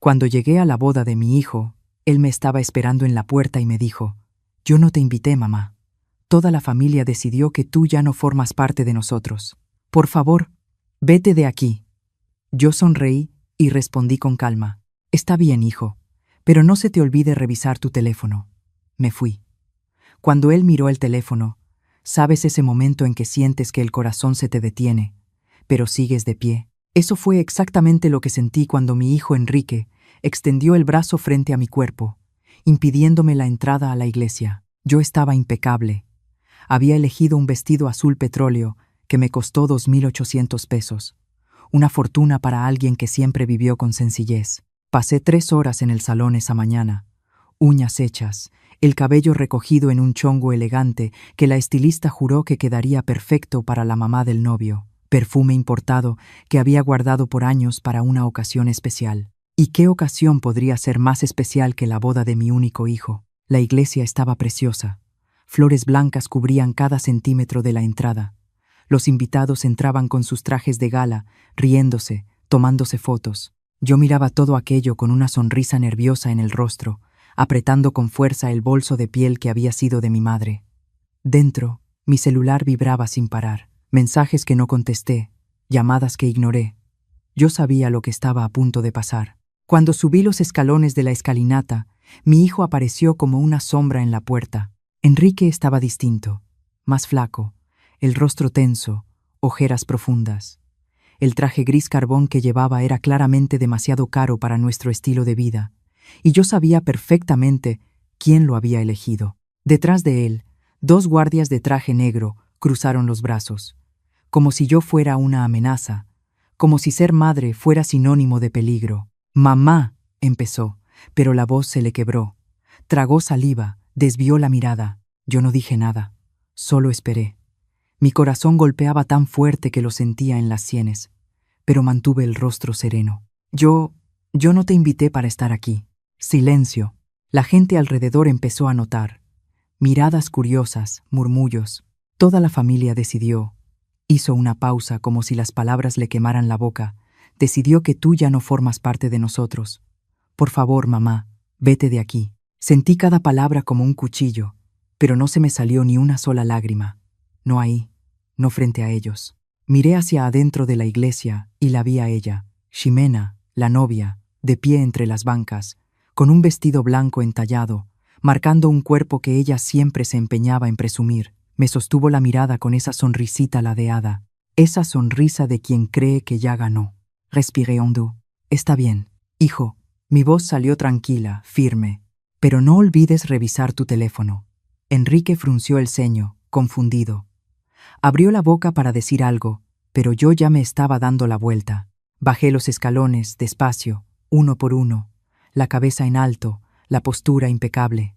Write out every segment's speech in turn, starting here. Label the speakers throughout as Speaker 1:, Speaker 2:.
Speaker 1: Cuando llegué a la boda de mi hijo, él me estaba esperando en la puerta y me dijo: «Yo no te invité, mamá. Toda la familia decidió que tú ya no formas parte de nosotros. Por favor, vete de aquí». Yo sonreí y respondí con calma: «Está bien, hijo, pero no se te olvide revisar tu teléfono». Me fui. Cuando él miró el teléfono, ¿sabes ese momento en que sientes que el corazón se te detiene, pero sigues de pie? Eso fue exactamente lo que sentí cuando mi hijo Enrique extendió el brazo frente a mi cuerpo, impidiéndome la entrada a la iglesia. Yo estaba impecable. Había elegido un vestido azul petróleo que me costó 2.800 pesos, una fortuna para alguien que siempre vivió con sencillez. Pasé 3 horas en el salón esa mañana, uñas hechas, el cabello recogido en un chongo elegante que la estilista juró que quedaría perfecto para la mamá del novio, perfume importado que había guardado por años para una ocasión especial. ¿Y qué ocasión podría ser más especial que la boda de mi único hijo? La iglesia estaba preciosa. Flores blancas cubrían cada centímetro de la entrada. Los invitados entraban con sus trajes de gala, riéndose, tomándose fotos. Yo miraba todo aquello con una sonrisa nerviosa en el rostro, apretando con fuerza el bolso de piel que había sido de mi madre. Dentro, mi celular vibraba sin parar. Mensajes que no contesté, llamadas que ignoré. Yo sabía lo que estaba a punto de pasar. Cuando subí los escalones de la escalinata, mi hijo apareció como una sombra en la puerta. Enrique estaba distinto, más flaco, el rostro tenso, ojeras profundas. El traje gris carbón que llevaba era claramente demasiado caro para nuestro estilo de vida, y yo sabía perfectamente quién lo había elegido. Detrás de él, 2 guardias de traje negro cruzaron los brazos, como si yo fuera una amenaza, como si ser madre fuera sinónimo de peligro. «Mamá», empezó, pero la voz se le quebró. Tragó saliva, desvió la mirada. Yo no dije nada, solo esperé. Mi corazón golpeaba tan fuerte que lo sentía en las sienes, pero mantuve el rostro sereno. Yo no te invité para estar aquí». Silencio. La gente alrededor empezó a notar. Miradas curiosas, murmullos. Toda la familia decidió. Hizo una pausa como si las palabras le quemaran la boca. Decidió que tú ya no formas parte de nosotros. Por favor, mamá, vete de aquí. Sentí cada palabra como un cuchillo, pero no se me salió ni una sola lágrima. No ahí, no frente a ellos. Miré hacia adentro de la iglesia y la vi a ella, Ximena, la novia, de pie entre las bancas, con un vestido blanco entallado, marcando un cuerpo que ella siempre se empeñaba en presumir. Me sostuvo la mirada con esa sonrisita ladeada, esa sonrisa de quien cree que ya ganó. Respiré hondo. «Está bien, hijo». Mi voz salió tranquila, firme. «Pero no olvides revisar tu teléfono». Enrique frunció el ceño, confundido. Abrió la boca para decir algo, pero yo ya me estaba dando la vuelta. Bajé los escalones, despacio, uno por uno, la cabeza en alto, la postura impecable.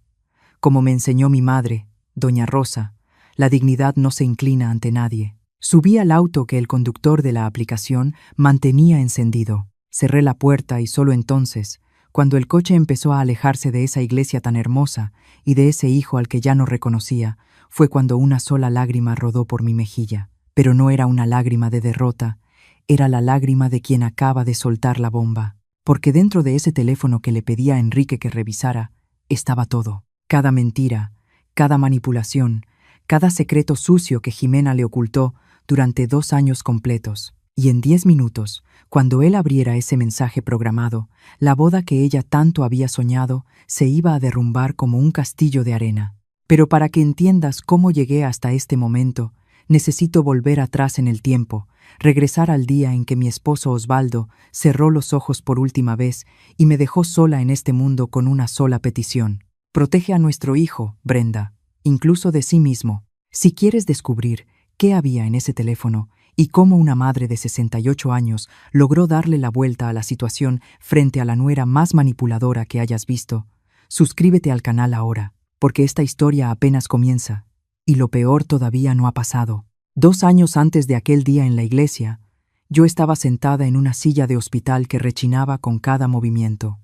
Speaker 1: Como me enseñó mi madre, doña Rosa, la dignidad no se inclina ante nadie. Subí al auto que el conductor de la aplicación mantenía encendido. Cerré la puerta y solo entonces, cuando el coche empezó a alejarse de esa iglesia tan hermosa y de ese hijo al que ya no reconocía, fue cuando una sola lágrima rodó por mi mejilla. Pero no era una lágrima de derrota, era la lágrima de quien acaba de soltar la bomba. Porque dentro de ese teléfono que le pedía a Enrique que revisara, estaba todo. Cada mentira, cada manipulación, cada secreto sucio que Ximena le ocultó durante 2 años completos. Y en 10 minutos, cuando él abriera ese mensaje programado, la boda que ella tanto había soñado se iba a derrumbar como un castillo de arena. Pero para que entiendas cómo llegué hasta este momento, necesito volver atrás en el tiempo, regresar al día en que mi esposo Osvaldo cerró los ojos por última vez y me dejó sola en este mundo con una sola petición. Protege a nuestro hijo, Brenda, incluso de sí mismo. Si quieres descubrir qué había en ese teléfono y cómo una madre de 68 años logró darle la vuelta a la situación frente a la nuera más manipuladora que hayas visto, suscríbete al canal ahora, porque esta historia apenas comienza, y lo peor todavía no ha pasado. 2 años antes de aquel día en la iglesia, yo estaba sentada en una silla de hospital que rechinaba con cada movimiento.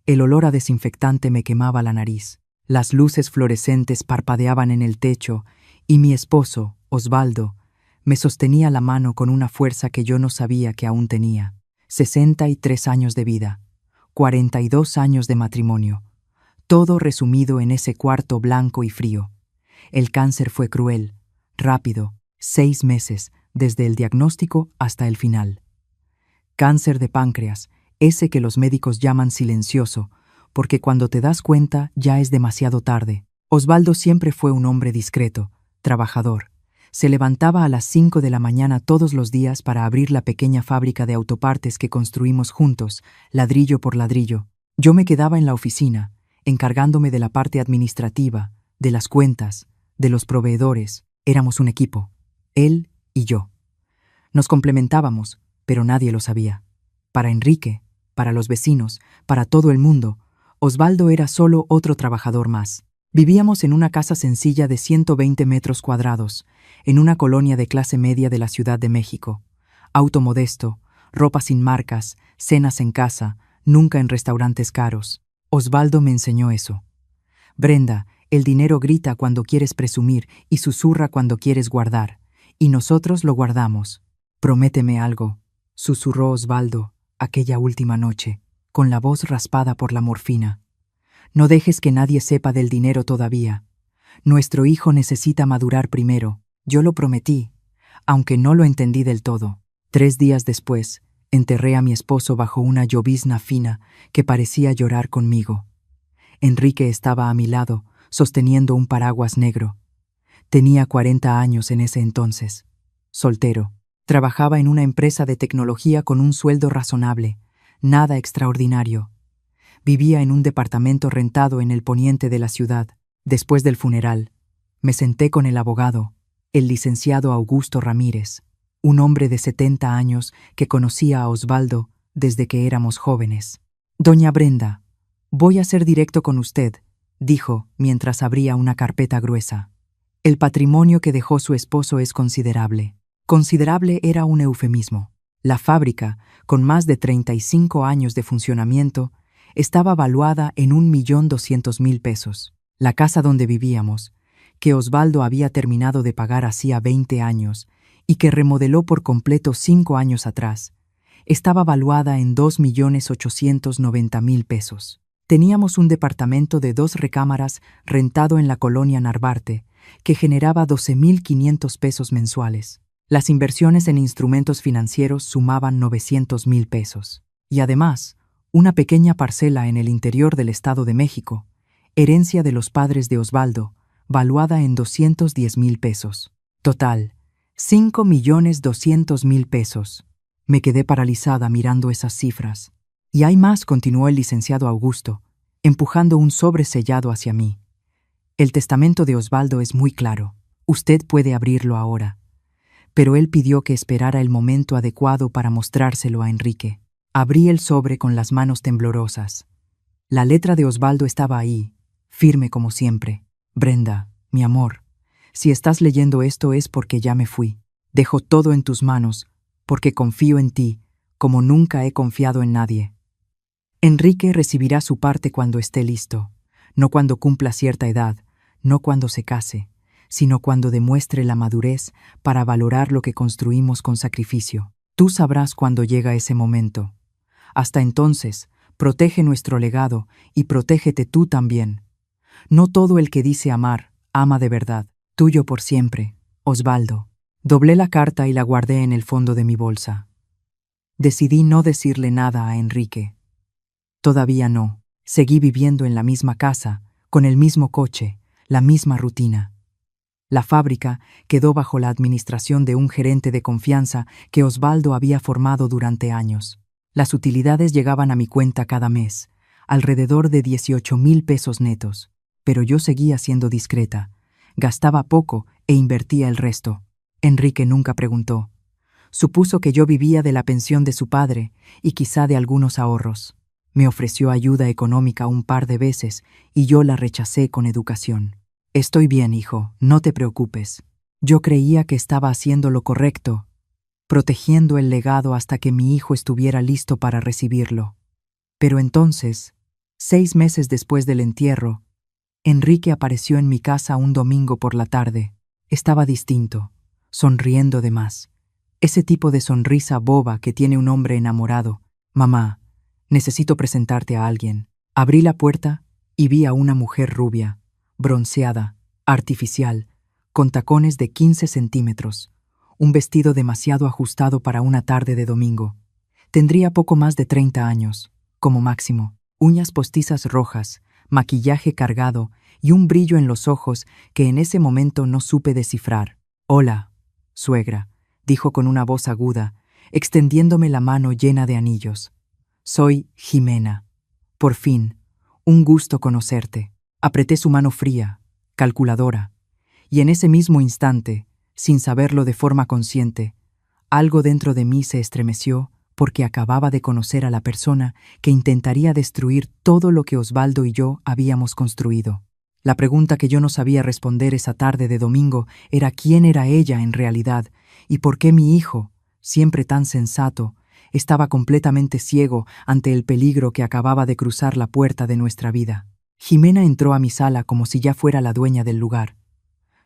Speaker 1: El olor a desinfectante me quemaba la nariz. Las luces fluorescentes parpadeaban en el techo y mi esposo, Osvaldo, me sostenía la mano con una fuerza que yo no sabía que aún tenía. 63 años de vida, 42 años de matrimonio. Todo resumido en ese cuarto blanco y frío. El cáncer fue cruel, rápido, 6 meses, desde el diagnóstico hasta el final. Cáncer de páncreas, ese que los médicos llaman silencioso, porque cuando te das cuenta ya es demasiado tarde. Osvaldo siempre fue un hombre discreto, trabajador. Se levantaba a las 5 de la mañana todos los días para abrir la pequeña fábrica de autopartes que construimos juntos, ladrillo por ladrillo. Yo me quedaba en la oficina, encargándome de la parte administrativa, de las cuentas, de los proveedores. Éramos un equipo, él y yo. Nos complementábamos, pero nadie lo sabía. Para Enrique, para los vecinos, para todo el mundo, Osvaldo era solo otro trabajador más. Vivíamos en una casa sencilla de 120 metros cuadrados, en una colonia de clase media de la Ciudad de México. Auto modesto, ropa sin marcas, cenas en casa, nunca en restaurantes caros. Osvaldo me enseñó eso. Brenda, el dinero grita cuando quieres presumir y susurra cuando quieres guardar, y nosotros lo guardamos. Prométeme algo, susurró Osvaldo aquella última noche, con la voz raspada por la morfina. No dejes que nadie sepa del dinero todavía. Nuestro hijo necesita madurar primero. Yo lo prometí, aunque no lo entendí del todo. 3 días después, enterré a mi esposo bajo una llovizna fina que parecía llorar conmigo. Enrique estaba a mi lado, sosteniendo un paraguas negro. Tenía 40 años en ese entonces. Soltero. Trabajaba en una empresa de tecnología con un sueldo razonable, nada extraordinario. Vivía en un departamento rentado en el poniente de la ciudad. Después del funeral, me senté con el abogado, el licenciado Augusto Ramírez, un hombre de 70 años que conocía a Osvaldo desde que éramos jóvenes. Doña Brenda, voy a ser directo con usted, dijo mientras abría una carpeta gruesa. El patrimonio que dejó su esposo es considerable. Considerable era un eufemismo. La fábrica, con más de 35 años de funcionamiento, estaba valuada en 1.200.000 pesos. La casa donde vivíamos, que Osvaldo había terminado de pagar hacía 20 años y que remodeló por completo 5 años atrás, estaba valuada en 2.890.000 pesos. Teníamos un departamento de 2 recámaras rentado en la colonia Narvarte, que generaba 12.500 pesos mensuales. Las inversiones en instrumentos financieros sumaban 900.000 pesos. Y además, una pequeña parcela en el interior del Estado de México, herencia de los padres de Osvaldo, valuada en 210.000 pesos. Total, 5.200.000 pesos. Me quedé paralizada mirando esas cifras. Y hay más, continuó el licenciado Augusto, empujando un sobre sellado hacia mí. El testamento de Osvaldo es muy claro. Usted puede abrirlo ahora. Pero él pidió que esperara el momento adecuado para mostrárselo a Enrique. Abrí el sobre con las manos temblorosas. La letra de Osvaldo estaba ahí, firme como siempre. Brenda, mi amor, si estás leyendo esto es porque ya me fui. Dejo todo en tus manos, porque confío en ti, como nunca he confiado en nadie. Enrique recibirá su parte cuando esté listo, no cuando cumpla cierta edad, no cuando se case, sino cuando demuestre la madurez para valorar lo que construimos con sacrificio. Tú sabrás cuándo llega ese momento. Hasta entonces, protege nuestro legado y protégete tú también. No todo el que dice amar, ama de verdad. Tuyo por siempre, Osvaldo. Doblé la carta y la guardé en el fondo de mi bolsa. Decidí no decirle nada a Enrique. Todavía no. Seguí viviendo en la misma casa, con el mismo coche, la misma rutina. La fábrica quedó bajo la administración de un gerente de confianza que Osvaldo había formado durante años. Las utilidades llegaban a mi cuenta cada mes, alrededor de 18.000 pesos netos, pero yo seguía siendo discreta. Gastaba poco e invertía el resto. Enrique nunca preguntó. Supuso que yo vivía de la pensión de su padre y quizá de algunos ahorros. Me ofreció ayuda económica un par de veces y yo la rechacé con educación. Estoy bien, hijo, no te preocupes. Yo creía que estaba haciendo lo correcto, protegiendo el legado hasta que mi hijo estuviera listo para recibirlo. Pero entonces, 6 meses después del entierro, Enrique apareció en mi casa un domingo por la tarde. Estaba distinto, sonriendo de más. Ese tipo de sonrisa boba que tiene un hombre enamorado. Mamá, Necesito presentarte a alguien. Abrí la puerta y vi a una mujer rubia, bronceada, artificial, con tacones de 15 centímetros, un vestido demasiado ajustado para una tarde de domingo. Tendría poco más de 30 años, como máximo, uñas postizas rojas, maquillaje cargado y un brillo en los ojos que en ese momento no supe descifrar. «Hola, suegra», dijo con una voz aguda, extendiéndome la mano llena de anillos. «Soy Jimena. Por fin, un gusto conocerte». Apreté su mano fría, calculadora, y en ese mismo instante, sin saberlo de forma consciente, algo dentro de mí se estremeció porque acababa de conocer a la persona que intentaría destruir todo lo que Osvaldo y yo habíamos construido. La pregunta que yo no sabía responder esa tarde de domingo era quién era ella en realidad y por qué mi hijo, siempre tan sensato, estaba completamente ciego ante el peligro que acababa de cruzar la puerta de nuestra vida. Jimena entró a mi sala como si ya fuera la dueña del lugar.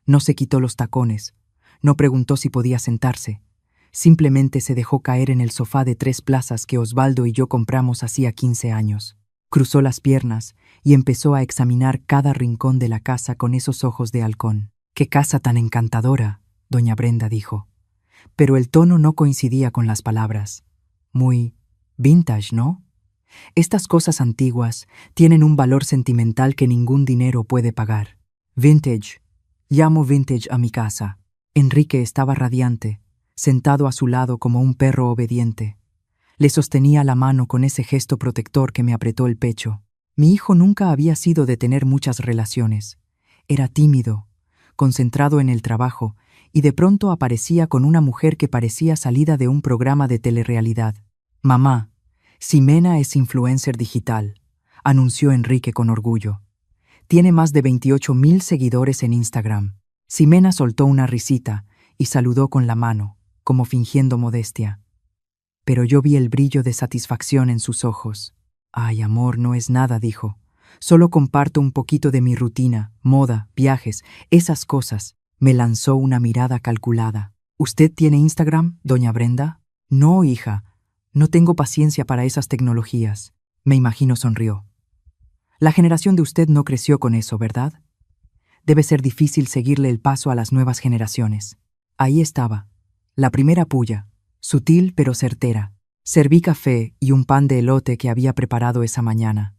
Speaker 1: No se quitó los tacones, no preguntó si podía sentarse. Simplemente se dejó caer en el sofá de 3 plazas que Osvaldo y yo compramos hacía 15 años. Cruzó las piernas y empezó a examinar cada rincón de la casa con esos ojos de halcón. «¡Qué casa tan encantadora!», doña Brenda dijo. Pero el tono no coincidía con las palabras. «Muy vintage, ¿no? Estas cosas antiguas tienen un valor sentimental que ningún dinero puede pagar». «Vintage. Llamo vintage a mi casa». Enrique estaba radiante, sentado a su lado como un perro obediente. Le sostenía la mano con ese gesto protector que me apretó el pecho. Mi hijo nunca había sido de tener muchas relaciones. Era tímido, concentrado en el trabajo, y de pronto aparecía con una mujer que parecía salida de un programa de telerrealidad. «Mamá, Ximena es influencer digital», anunció Enrique con orgullo. «Tiene más de 28,000 seguidores en Instagram». Ximena soltó una risita y saludó con la mano, como fingiendo modestia. Pero yo vi el brillo de satisfacción en sus ojos. «Ay, amor, no es nada», dijo. «Solo comparto un poquito de mi rutina, moda, viajes, esas cosas». Me lanzó una mirada calculada. «¿Usted tiene Instagram, doña Brenda?» «No, hija. No tengo paciencia para esas tecnologías». Me imagino sonrió. «La generación de usted no creció con eso, ¿verdad? Debe ser difícil seguirle el paso a las nuevas generaciones». Ahí estaba, la primera puya, sutil pero certera. Serví café y un pan de elote que había preparado esa mañana.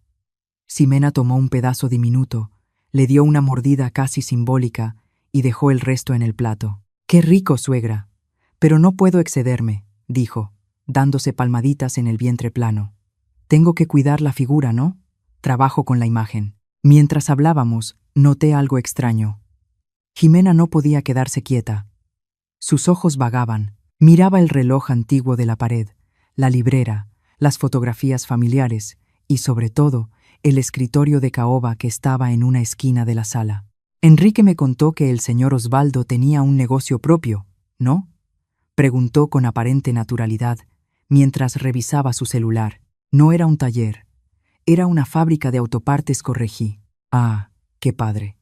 Speaker 1: Ximena tomó un pedazo diminuto, le dio una mordida casi simbólica y dejó el resto en el plato. «Qué rico, suegra. Pero no puedo excederme», dijo, dándose palmaditas en el vientre plano. «Tengo que cuidar la figura, ¿no? Trabajo con la imagen». Mientras hablábamos, noté algo extraño. Jimena no podía quedarse quieta. Sus ojos vagaban. Miraba el reloj antiguo de la pared, la librera, las fotografías familiares y, sobre todo, el escritorio de caoba que estaba en una esquina de la sala. «Enrique me contó que el señor Osvaldo tenía un negocio propio, ¿no?», preguntó con aparente naturalidad, mientras revisaba su celular. «No era un taller. Era una fábrica de autopartes», corregí. «Ah, qué padre.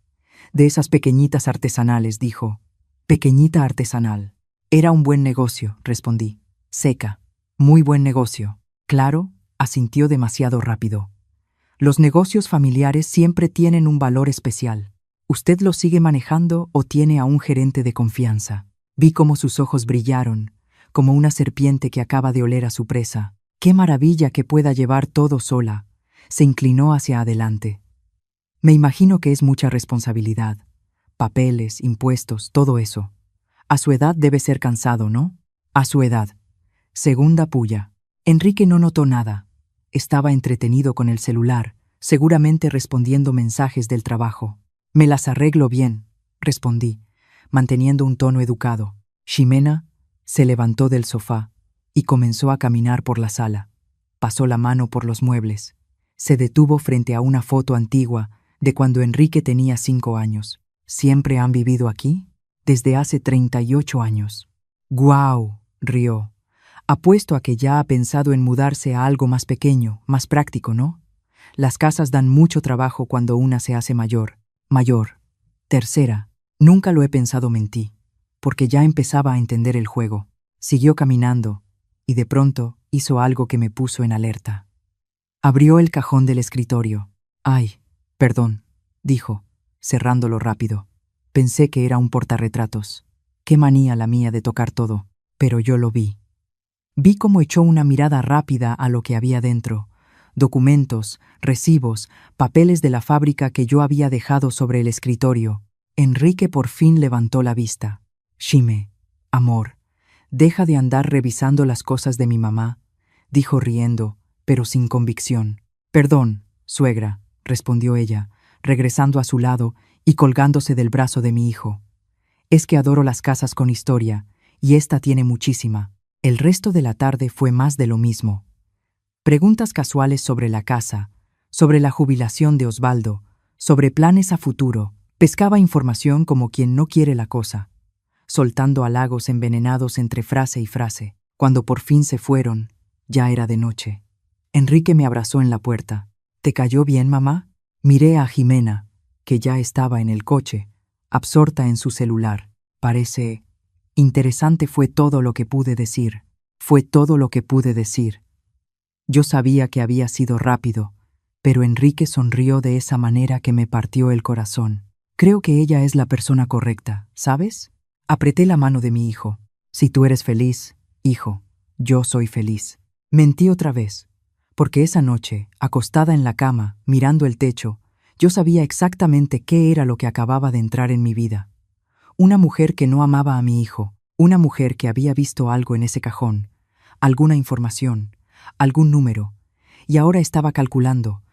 Speaker 1: De esas pequeñitas artesanales», dijo. «Pequeñita artesanal». «Era un buen negocio», respondí. Seca. «Muy buen negocio». «Claro», asintió demasiado rápido. «Los negocios familiares siempre tienen un valor especial. ¿Usted los sigue manejando o tiene a un gerente de confianza?» Vi cómo sus ojos brillaron, como una serpiente que acaba de oler a su presa. «Qué maravilla que pueda llevar todo sola». Se inclinó hacia adelante. «Me imagino que es mucha responsabilidad. Papeles, impuestos, todo eso. A su edad debe ser cansado, ¿no?» «A su edad». Segunda puya. Enrique no notó nada. Estaba entretenido con el celular, seguramente respondiendo mensajes del trabajo. «Me las arreglo bien», respondí, manteniendo un tono educado. Ximena se levantó del sofá y comenzó a caminar por la sala. Pasó la mano por los muebles. Se detuvo frente a una foto antigua de cuando Enrique tenía 5 años. «¿Siempre han vivido aquí?» «Desde hace 38 años». «¡Guau!», rió. «Apuesto a que ya ha pensado en mudarse a algo más pequeño, más práctico, ¿no? Las casas dan mucho trabajo cuando una se hace mayor». «Mayor». Tercera. «Nunca lo he pensado», mentí, porque ya empezaba a entender el juego. Siguió caminando y de pronto hizo algo que me puso en alerta. Abrió el cajón del escritorio. «Ay, perdón», dijo, cerrándolo rápido. «Pensé que era un portarretratos. Qué manía la mía de tocar todo». Pero yo lo vi. Vi cómo echó una mirada rápida a lo que había dentro. Documentos, recibos, papeles de la fábrica que yo había dejado sobre el escritorio. Enrique por fin levantó la vista. «Shime, amor, deja de andar revisando las cosas de mi mamá», dijo riendo, pero sin convicción. «Perdón, suegra», respondió ella, regresando a su lado y colgándose del brazo de mi hijo. «Es que adoro las casas con historia, y esta tiene muchísima». El resto de la tarde fue más de lo mismo. Preguntas casuales sobre la casa, sobre la jubilación de Osvaldo, sobre planes a futuro. Pescaba información como quien no quiere la cosa, soltando halagos envenenados entre frase y frase. Cuando por fin se fueron, ya era de noche. Enrique me abrazó en la puerta. «¿Te cayó bien, mamá?». Miré a Jimena, que ya estaba en el coche, absorta en su celular. «Parece interesante», fue todo lo que pude decir. Fue todo lo que pude decir. Yo sabía que había sido rápido, pero Enrique sonrió de esa manera que me partió el corazón. «Creo que ella es la persona correcta, ¿sabes?». Apreté la mano de mi hijo. «Si tú eres feliz, hijo, yo soy feliz». Mentí otra vez, porque esa noche, acostada en la cama, mirando el techo, yo sabía exactamente qué era lo que acababa de entrar en mi vida. Una mujer que no amaba a mi hijo, una mujer que había visto algo en ese cajón, alguna información, algún número, y ahora estaba calculando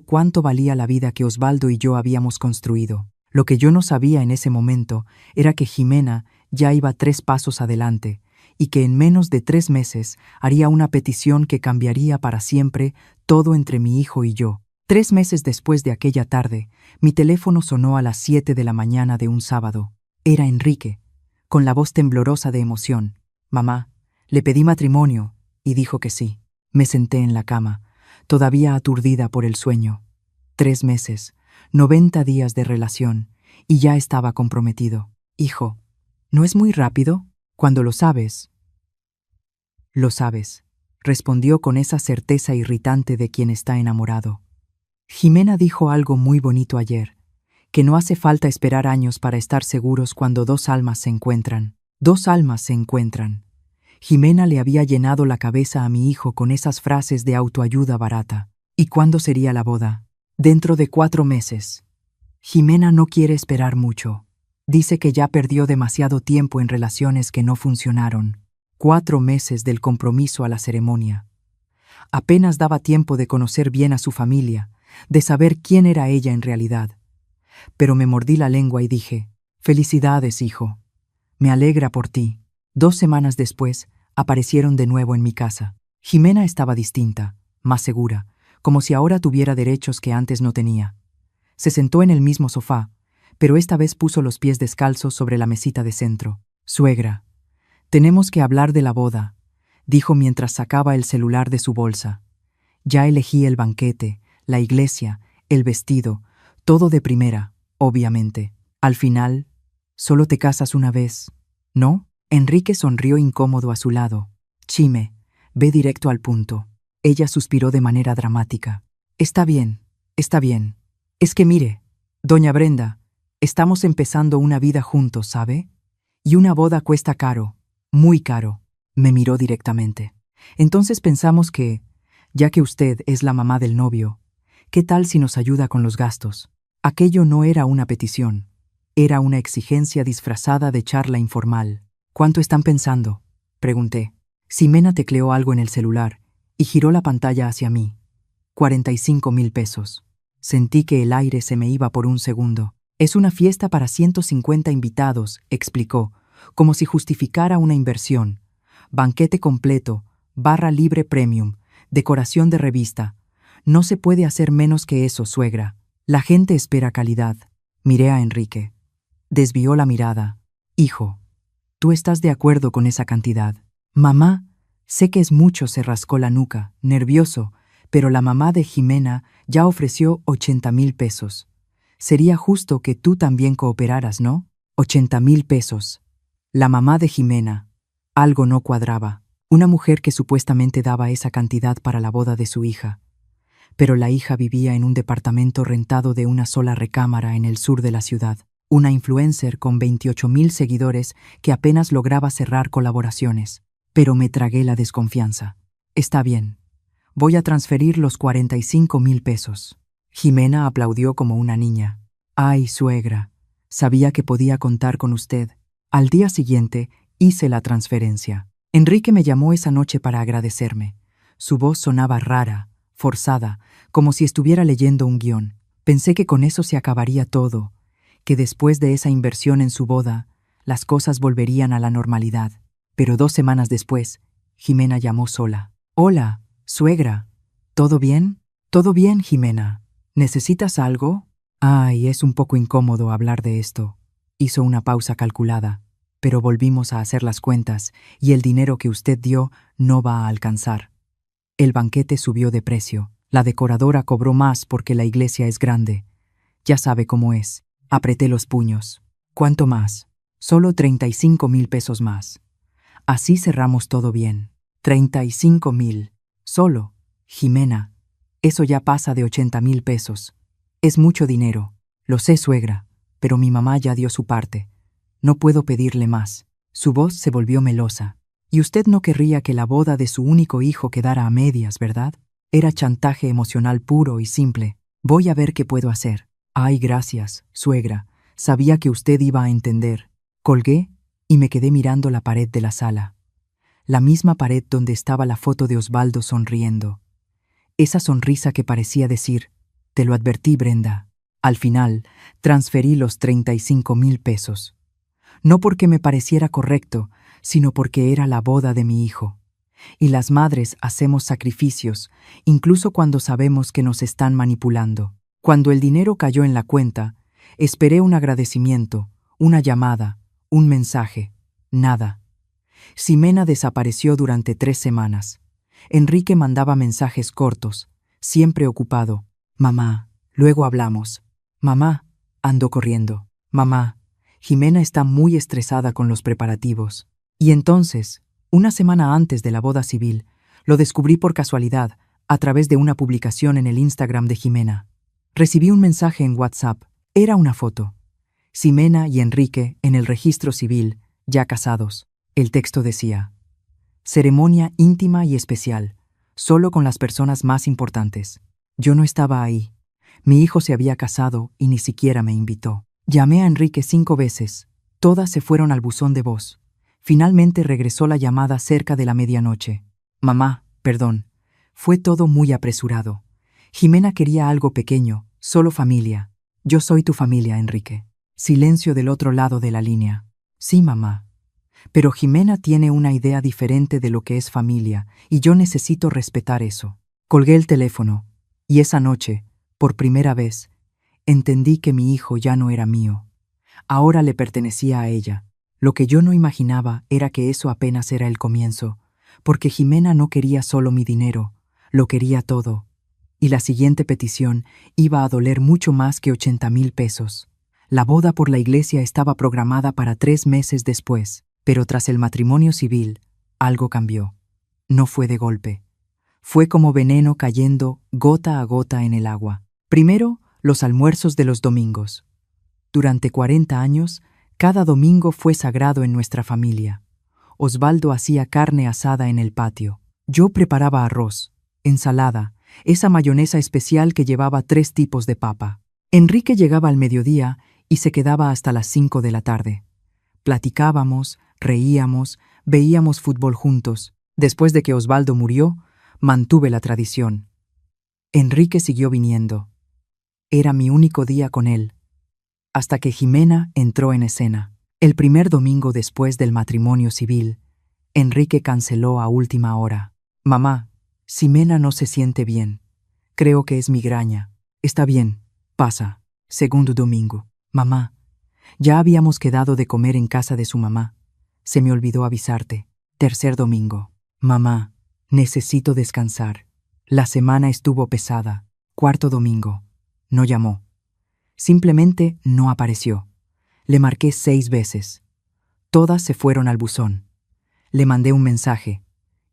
Speaker 1: cuánto valía la vida que Osvaldo y yo habíamos construido. Lo que yo no sabía en ese momento era que Jimena ya iba 3 pasos adelante y que en menos de 3 meses haría una petición que cambiaría para siempre todo entre mi hijo y yo. 3 meses después de aquella tarde, mi teléfono sonó a las 7 de la mañana de un sábado. Era Enrique, con la voz temblorosa de emoción. «Mamá, le pedí matrimonio», y dijo que sí. Me senté en la cama, todavía aturdida por el sueño. 3 meses, 90 días de relación, y ya estaba comprometido. «Hijo, ¿no es muy rápido? Cuando lo sabes». «Lo sabes», respondió con esa certeza irritante de quien está enamorado. «Jimena dijo algo muy bonito ayer, que no hace falta esperar años para estar seguros cuando 2 almas se encuentran. 2 almas se encuentran». Jimena le había llenado la cabeza a mi hijo con esas frases de autoayuda barata. «¿Y cuándo sería la boda?». «Dentro de 4 meses». Jimena no quiere esperar mucho. Dice que ya perdió demasiado tiempo en relaciones que no funcionaron. 4 meses del compromiso a la ceremonia. Apenas daba tiempo de conocer bien a su familia, de saber quién era ella en realidad. Pero me mordí la lengua y dije: «Felicidades, hijo. Me alegra por ti». 2 semanas después, aparecieron de nuevo en mi casa. Jimena estaba distinta, más segura, como si ahora tuviera derechos que antes no tenía. Se sentó en el mismo sofá, pero esta vez puso los pies descalzos sobre la mesita de centro. «Suegra, tenemos que hablar de la boda», dijo mientras sacaba el celular de su bolsa. «Ya elegí el banquete, la iglesia, el vestido, todo de primera, obviamente. Al final, solo te casas una vez, ¿no?». Enrique sonrió incómodo a su lado. «Chime, ve directo al punto». Ella suspiró de manera dramática. Está bien. Es que mire, doña Brenda, estamos empezando una vida juntos, ¿sabe? Y una boda cuesta caro, muy caro». Me miró directamente. «Entonces pensamos que, ya que usted es la mamá del novio, ¿qué tal si nos ayuda con los gastos?». Aquello no era una petición, era una exigencia disfrazada de charla informal. «¿Cuánto están pensando?», pregunté. Ximena tecleó algo en el celular y giró la pantalla hacia mí. 45,000 pesos. Sentí que el aire se me iba por un segundo. «Es una fiesta para 150 invitados», explicó, como si justificara una inversión. «Banquete completo, barra libre premium, decoración de revista. No se puede hacer menos que eso, suegra. La gente espera calidad». Miré a Enrique. Desvió la mirada. «Hijo, ¿tú estás de acuerdo con esa cantidad?». «Mamá, sé que es mucho», se rascó la nuca, nervioso, pero la mamá de Jimena ya ofreció 80,000 pesos. «Sería justo que tú también cooperaras, ¿no?». 80,000 pesos. La mamá de Jimena. Algo no cuadraba. Una mujer que supuestamente daba esa cantidad para la boda de su hija. pero la hija vivía en un departamento rentado de una sola recámara en el sur de la ciudad. Una influencer con 28,000 seguidores que apenas lograba cerrar colaboraciones. Pero me tragué la desconfianza. Está bien. Voy a transferir los 45,000 pesos. Jimena aplaudió como una niña. Ay, suegra, sabía que podía contar con usted. Al día siguiente hice la transferencia. Enrique me llamó esa noche para agradecerme. Su voz sonaba rara, forzada, como si estuviera leyendo un guión. Pensé que con eso se acabaría todo, que después de esa inversión en su boda, las cosas volverían a la normalidad. Pero 2 semanas después, Jimena llamó sola. Hola, suegra. ¿Todo bien? Todo bien, Jimena. ¿Necesitas algo? Ay, es un poco incómodo hablar de esto. Hizo una pausa calculada, pero volvimos a hacer las cuentas y el dinero que usted dio no va a alcanzar. El banquete subió de precio. La decoradora cobró más porque la iglesia es grande. Ya sabe cómo es. Apreté los puños. ¿Cuánto más? Solo 35,000 pesos más. Así cerramos todo bien. 35,000. Solo. Jimena, eso ya pasa de 80,000 pesos. Es mucho dinero. Lo sé, suegra, pero mi mamá ya dio su parte. No puedo pedirle más. Su voz se volvió melosa. Y usted no querría que la boda de su único hijo quedara a medias, ¿verdad? Era chantaje emocional puro y simple. Voy a ver qué puedo hacer. Ay, gracias, suegra. Sabía que usted iba a entender. Colgué y me quedé mirando la pared de la sala. La misma pared donde estaba la foto de Osvaldo sonriendo. Esa sonrisa que parecía decir, te lo advertí, Brenda. Al final, transferí los 35,000 pesos. No porque me pareciera correcto, sino porque era la boda de mi hijo. Y las madres hacemos sacrificios, incluso cuando sabemos que nos están manipulando. Cuando el dinero cayó en la cuenta, esperé un agradecimiento, una llamada, un mensaje. Nada. Ximena desapareció durante 3 semanas. Enrique mandaba mensajes cortos, siempre ocupado. Mamá, luego hablamos. Mamá, ando corriendo. Mamá, Jimena está muy estresada con los preparativos. Y entonces, una semana antes de la boda civil, lo descubrí por casualidad, a través de una publicación en el Instagram de Jimena. Recibí un mensaje en WhatsApp. Era una foto. Ximena y Enrique en el registro civil, ya casados. El texto decía: ceremonia íntima y especial, solo con las personas más importantes. Yo no estaba ahí. Mi hijo se había casado y ni siquiera me invitó. Llamé a Enrique 5 veces. Todas se fueron al buzón de voz. Finalmente regresó la llamada cerca de la medianoche. Mamá, perdón. Fue todo muy apresurado. Jimena quería algo pequeño, solo familia. Yo soy tu familia, Enrique. Silencio del otro lado de la línea. Sí, mamá. Pero Jimena tiene una idea diferente de lo que es familia, y yo necesito respetar eso. Colgué el teléfono, y esa noche, por primera vez, entendí que mi hijo ya no era mío. Ahora le pertenecía a ella. Lo que yo no imaginaba era que eso apenas era el comienzo, porque Jimena no quería solo mi dinero, lo quería todo. Y la siguiente petición iba a doler mucho más que 80,000 pesos. La boda por la iglesia estaba programada para 3 meses después, pero tras el matrimonio civil, algo cambió. No fue de golpe. Fue como veneno cayendo gota a gota en el agua. Primero, los almuerzos de los domingos. Durante 40 años, cada domingo fue sagrado en nuestra familia. Osvaldo hacía carne asada en el patio. Yo preparaba arroz, ensalada, esa mayonesa especial que llevaba 3 tipos de papa. Enrique llegaba al mediodía y se quedaba hasta las 5 de la tarde. Platicábamos, reíamos, veíamos fútbol juntos. Después de que Osvaldo murió, mantuve la tradición. Enrique siguió viniendo. Era mi único día con él, hasta que Jimena entró en escena. El primer domingo después del matrimonio civil, Enrique canceló a última hora. Mamá, Ximena no se siente bien. Creo que es migraña. Está bien, pasa. Segundo domingo. Mamá, ya habíamos quedado de comer en casa de su mamá. Se me olvidó avisarte. Tercer domingo. Mamá, necesito descansar. La semana estuvo pesada. Cuarto domingo. No llamó. Simplemente no apareció. Le marqué 6 veces. Todas se fueron al buzón. Le mandé un mensaje.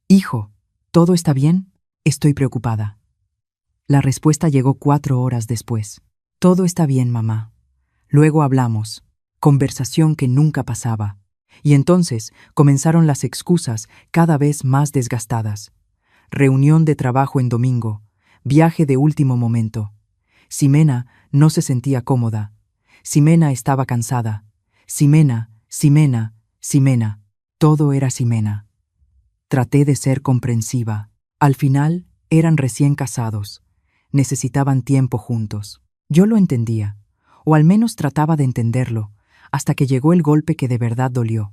Speaker 1: Hijo, ¿todo está bien? Estoy preocupada. La respuesta llegó 4 horas después. Todo está bien, mamá. Luego hablamos. Conversación que nunca pasaba. Y entonces comenzaron las excusas cada vez más desgastadas. Reunión de trabajo en domingo. Viaje de último momento. Ximena no se sentía cómoda. Ximena estaba cansada. Ximena, Ximena, Ximena. Todo era Ximena. Traté de ser comprensiva. Al final, eran recién casados. Necesitaban tiempo juntos. Yo lo entendía, o al menos trataba de entenderlo, hasta que llegó el golpe que de verdad dolió.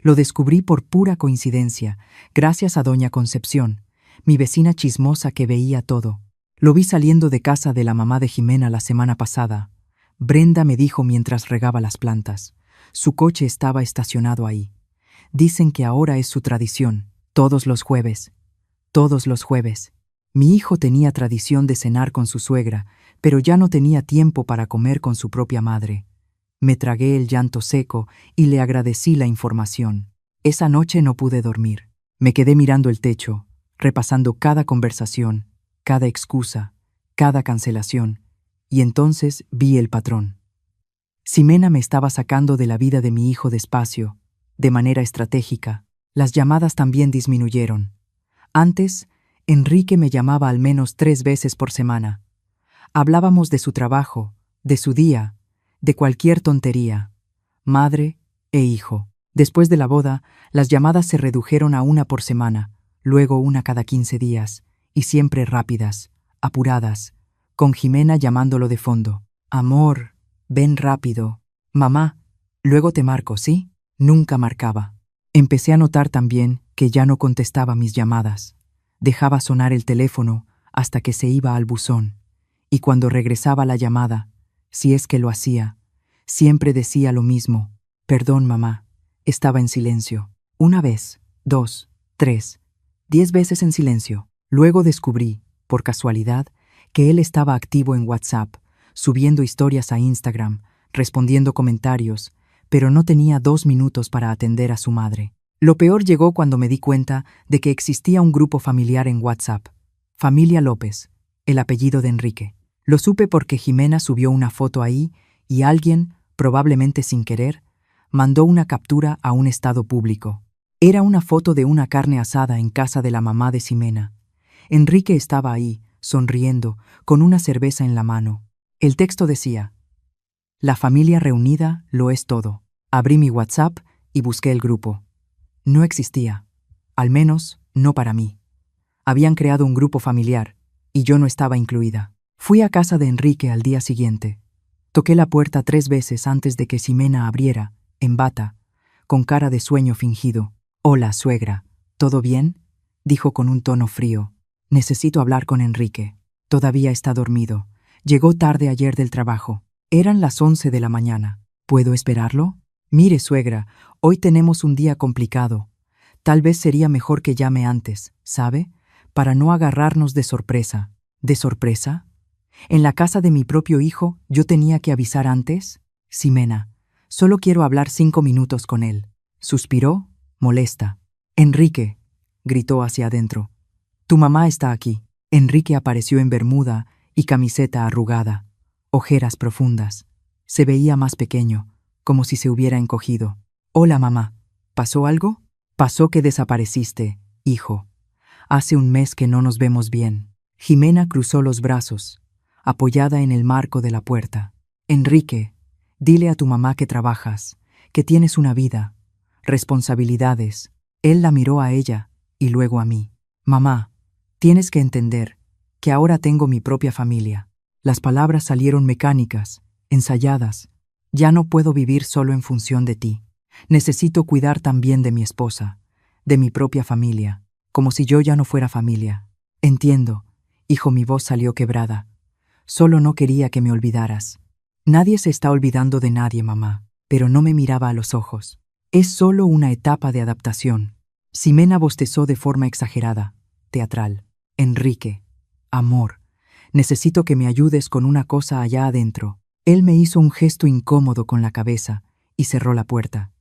Speaker 1: Lo descubrí por pura coincidencia, gracias a doña Concepción, mi vecina chismosa que veía todo. Lo vi saliendo de casa de la mamá de Ximena la semana pasada. Brenda me dijo mientras regaba las plantas. Su coche estaba estacionado ahí. Dicen que ahora es su tradición, todos los jueves. Todos los jueves. Mi hijo tenía tradición de cenar con su suegra, pero ya no tenía tiempo para comer con su propia madre. Me tragué el llanto seco y le agradecí la información. Esa noche no pude dormir. Me quedé mirando el techo, repasando cada conversación, cada excusa, cada cancelación, y entonces vi el patrón. Ximena me estaba sacando de la vida de mi hijo despacio, de manera estratégica. Las llamadas también disminuyeron. Antes, Enrique me llamaba al menos 3 veces por semana. Hablábamos de su trabajo, de su día, de cualquier tontería. Madre e hijo. Después de la boda, las llamadas se redujeron a 1 por semana, luego 1 cada 15 días, y siempre rápidas, apuradas, con Ximena llamándolo de fondo. Amor, ven rápido. Mamá, luego te marco, ¿sí? Nunca marcaba. Empecé a notar también que ya no contestaba mis llamadas. Dejaba sonar el teléfono hasta que se iba al buzón, y cuando regresaba la llamada, si es que lo hacía, siempre decía lo mismo. Perdón, mamá. Estaba en silencio. 1 vez, 2, 3, 10 veces en silencio. Luego descubrí, por casualidad, que él estaba activo en WhatsApp, subiendo historias a Instagram, respondiendo comentarios, pero no tenía 2 minutos para atender a su madre. Lo peor llegó cuando me di cuenta de que existía un grupo familiar en WhatsApp. Familia López, el apellido de Enrique. Lo supe porque Ximena subió una foto ahí y alguien, probablemente sin querer, mandó una captura a un estado público. Era una foto de una carne asada en casa de la mamá de Ximena. Enrique estaba ahí, sonriendo, con una cerveza en la mano. El texto decía: la familia reunida lo es todo. Abrí mi WhatsApp y busqué el grupo. No existía, al menos no para mí. Habían creado un grupo familiar y yo no estaba incluida. Fui a casa de Enrique al día siguiente. Toqué la puerta 3 veces antes de que Ximena abriera, en bata, con cara de sueño fingido. Hola, suegra, ¿todo bien?, dijo con un tono frío. Necesito hablar con Enrique. Todavía está dormido. Llegó tarde ayer del trabajo. Eran las 11 de la mañana. ¿Puedo esperarlo? Mire, suegra, hoy tenemos un día complicado. Tal vez sería mejor que llame antes, ¿sabe? Para no agarrarnos de sorpresa. ¿De sorpresa? ¿En la casa de mi propio hijo yo tenía que avisar antes? Ximena, solo quiero hablar 5 minutos con él. Suspiró, molesta. Enrique, gritó hacia adentro. Tu mamá está aquí. Enrique apareció en bermuda y camiseta arrugada, ojeras profundas. Se veía más pequeño, como si se hubiera encogido. Hola, mamá. ¿Pasó algo? Pasó que desapareciste, hijo. Hace 1 mes que no nos vemos bien. Ximena cruzó los brazos, apoyada en el marco de la puerta. Enrique, dile a tu mamá que trabajas, que tienes una vida, responsabilidades. Él la miró a ella y luego a mí. Mamá, tienes que entender que ahora tengo mi propia familia. Las palabras salieron mecánicas, ensayadas. Ya no puedo vivir solo en función de ti. Necesito cuidar también de mi esposa, de mi propia familia, como si yo ya no fuera familia. Entiendo, hijo, mi voz salió quebrada. Solo no quería que me olvidaras. Nadie se está olvidando de nadie, mamá, pero no me miraba a los ojos. Es solo una etapa de adaptación. Ximena bostezó de forma exagerada, teatral. Enrique, amor, necesito que me ayudes con una cosa allá adentro. Él me hizo un gesto incómodo con la cabeza y cerró la puerta.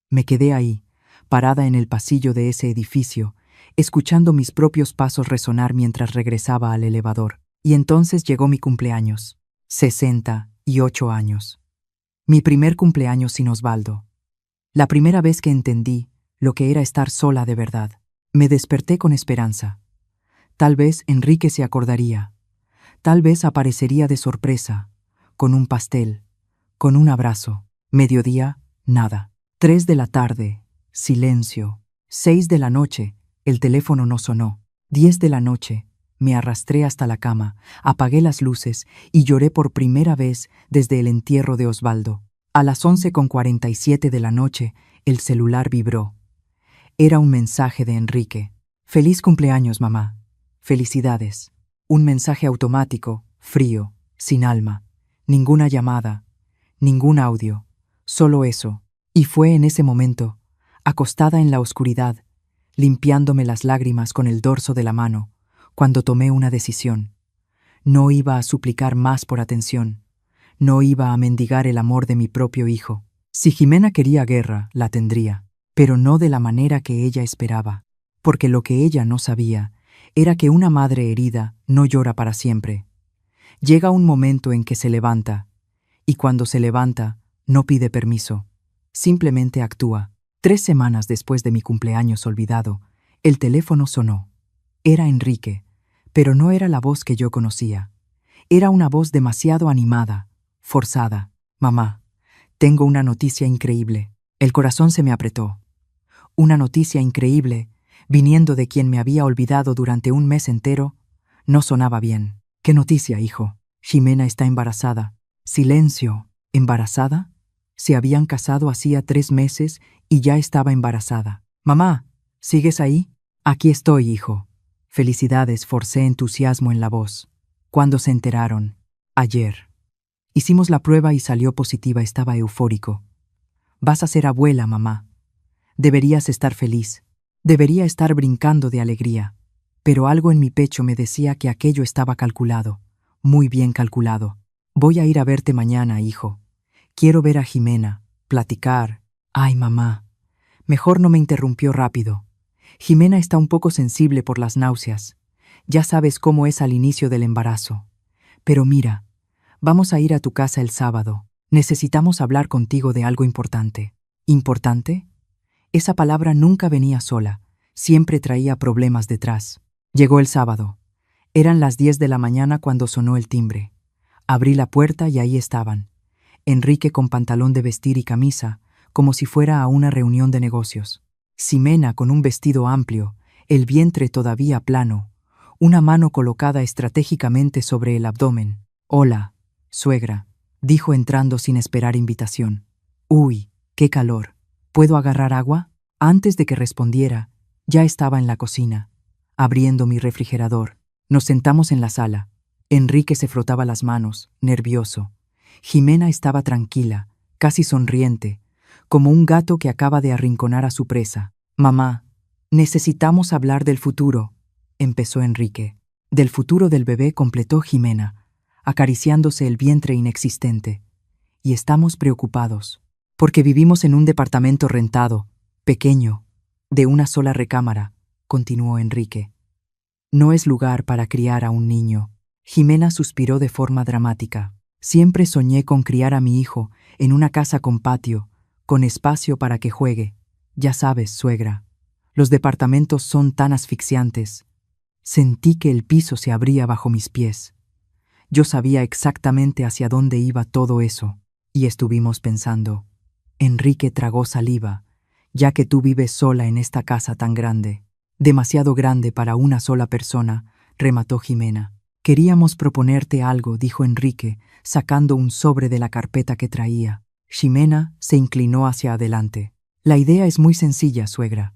Speaker 1: Me quedé ahí, parada en el pasillo de ese edificio, escuchando mis propios pasos resonar mientras regresaba al elevador. Y entonces llegó mi cumpleaños. 68 años. Mi primer cumpleaños sin Osvaldo. La primera vez que entendí lo que era estar sola de verdad. Me desperté con esperanza. Tal vez Enrique se acordaría. Tal vez aparecería de sorpresa, con un pastel, con un abrazo. Mediodía, nada. 3 de la tarde, silencio. 6 de la noche, el teléfono no sonó. 10 de la noche, me arrastré hasta la cama, apagué las luces y lloré por primera vez desde el entierro de Osvaldo. A las 11:47 de la noche, el celular vibró. Era un mensaje de Enrique. Feliz cumpleaños, mamá. Felicidades. Un mensaje automático, frío, sin alma. Ninguna llamada, ningún audio, solo eso. Y fue en ese momento, acostada en la oscuridad, limpiándome las lágrimas con el dorso de la mano, cuando tomé una decisión. No iba a suplicar más por atención. No iba a mendigar el amor de mi propio hijo. Si Jimena quería guerra, la tendría, pero no de la manera que ella esperaba, porque lo que ella no sabía era que una madre herida no llora para siempre. Llega un momento en que se levanta, y cuando se levanta, no pide permiso, simplemente actúa. 3 semanas después de mi cumpleaños olvidado, el teléfono sonó. Era Enrique, pero no era la voz que yo conocía. Era una voz demasiado animada, forzada. Mamá, tengo una noticia increíble. El corazón se me apretó. Una noticia increíble, viniendo de quien me había olvidado durante un mes entero, no sonaba bien. ¿Qué noticia, hijo? Jimena está embarazada. Silencio. ¿Embarazada? Se habían casado hacía 3 meses y ya estaba embarazada. Mamá, ¿sigues ahí? Aquí estoy, hijo. Felicidades, forcé entusiasmo en la voz. ¿Cuándo se enteraron? Ayer. Hicimos la prueba y salió positiva, estaba eufórico. Vas a ser abuela, mamá. Deberías estar feliz. Debería estar brincando de alegría. Pero algo en mi pecho me decía que aquello estaba calculado, muy bien calculado. Voy a ir a verte mañana, hijo. Quiero ver a Jimena, platicar. Ay, mamá. Mejor no me interrumpió rápido. Jimena está un poco sensible por las náuseas. Ya sabes cómo es al inicio del embarazo. Pero mira, vamos a ir a tu casa el sábado. Necesitamos hablar contigo de algo importante. ¿Importante? Esa palabra nunca venía sola, siempre traía problemas detrás. Llegó el sábado. Eran las 10 de la mañana cuando sonó el timbre. Abrí la puerta y ahí estaban. Enrique con pantalón de vestir y camisa, como si fuera a una reunión de negocios. Ximena con un vestido amplio, el vientre todavía plano, una mano colocada estratégicamente sobre el abdomen. Hola, suegra, dijo entrando sin esperar invitación. Uy, qué calor. ¿Puedo agarrar agua? Antes de que respondiera, ya estaba en la cocina, abriendo mi refrigerador. Nos sentamos en la sala. Enrique se frotaba las manos, nervioso. Jimena estaba tranquila, casi sonriente, como un gato que acaba de arrinconar a su presa. Mamá, necesitamos hablar del futuro, empezó Enrique. Del futuro del bebé, completó Jimena, acariciándose el vientre inexistente. Y estamos preocupados, porque vivimos en un departamento rentado, pequeño, de una sola recámara, continuó Enrique. No es lugar para criar a un niño. Jimena suspiró de forma dramática. Siempre soñé con criar a mi hijo en una casa con patio, con espacio para que juegue. Ya sabes, suegra, los departamentos son tan asfixiantes. Sentí que el piso se abría bajo mis pies. Yo sabía exactamente hacia dónde iba todo eso, y estuvimos pensando. Enrique tragó saliva, ya que tú vives sola en esta casa tan grande. Demasiado grande para una sola persona, remató Jimena. Queríamos proponerte algo, dijo Enrique, sacando un sobre de la carpeta que traía. Ximena se inclinó hacia adelante. La idea es muy sencilla, suegra.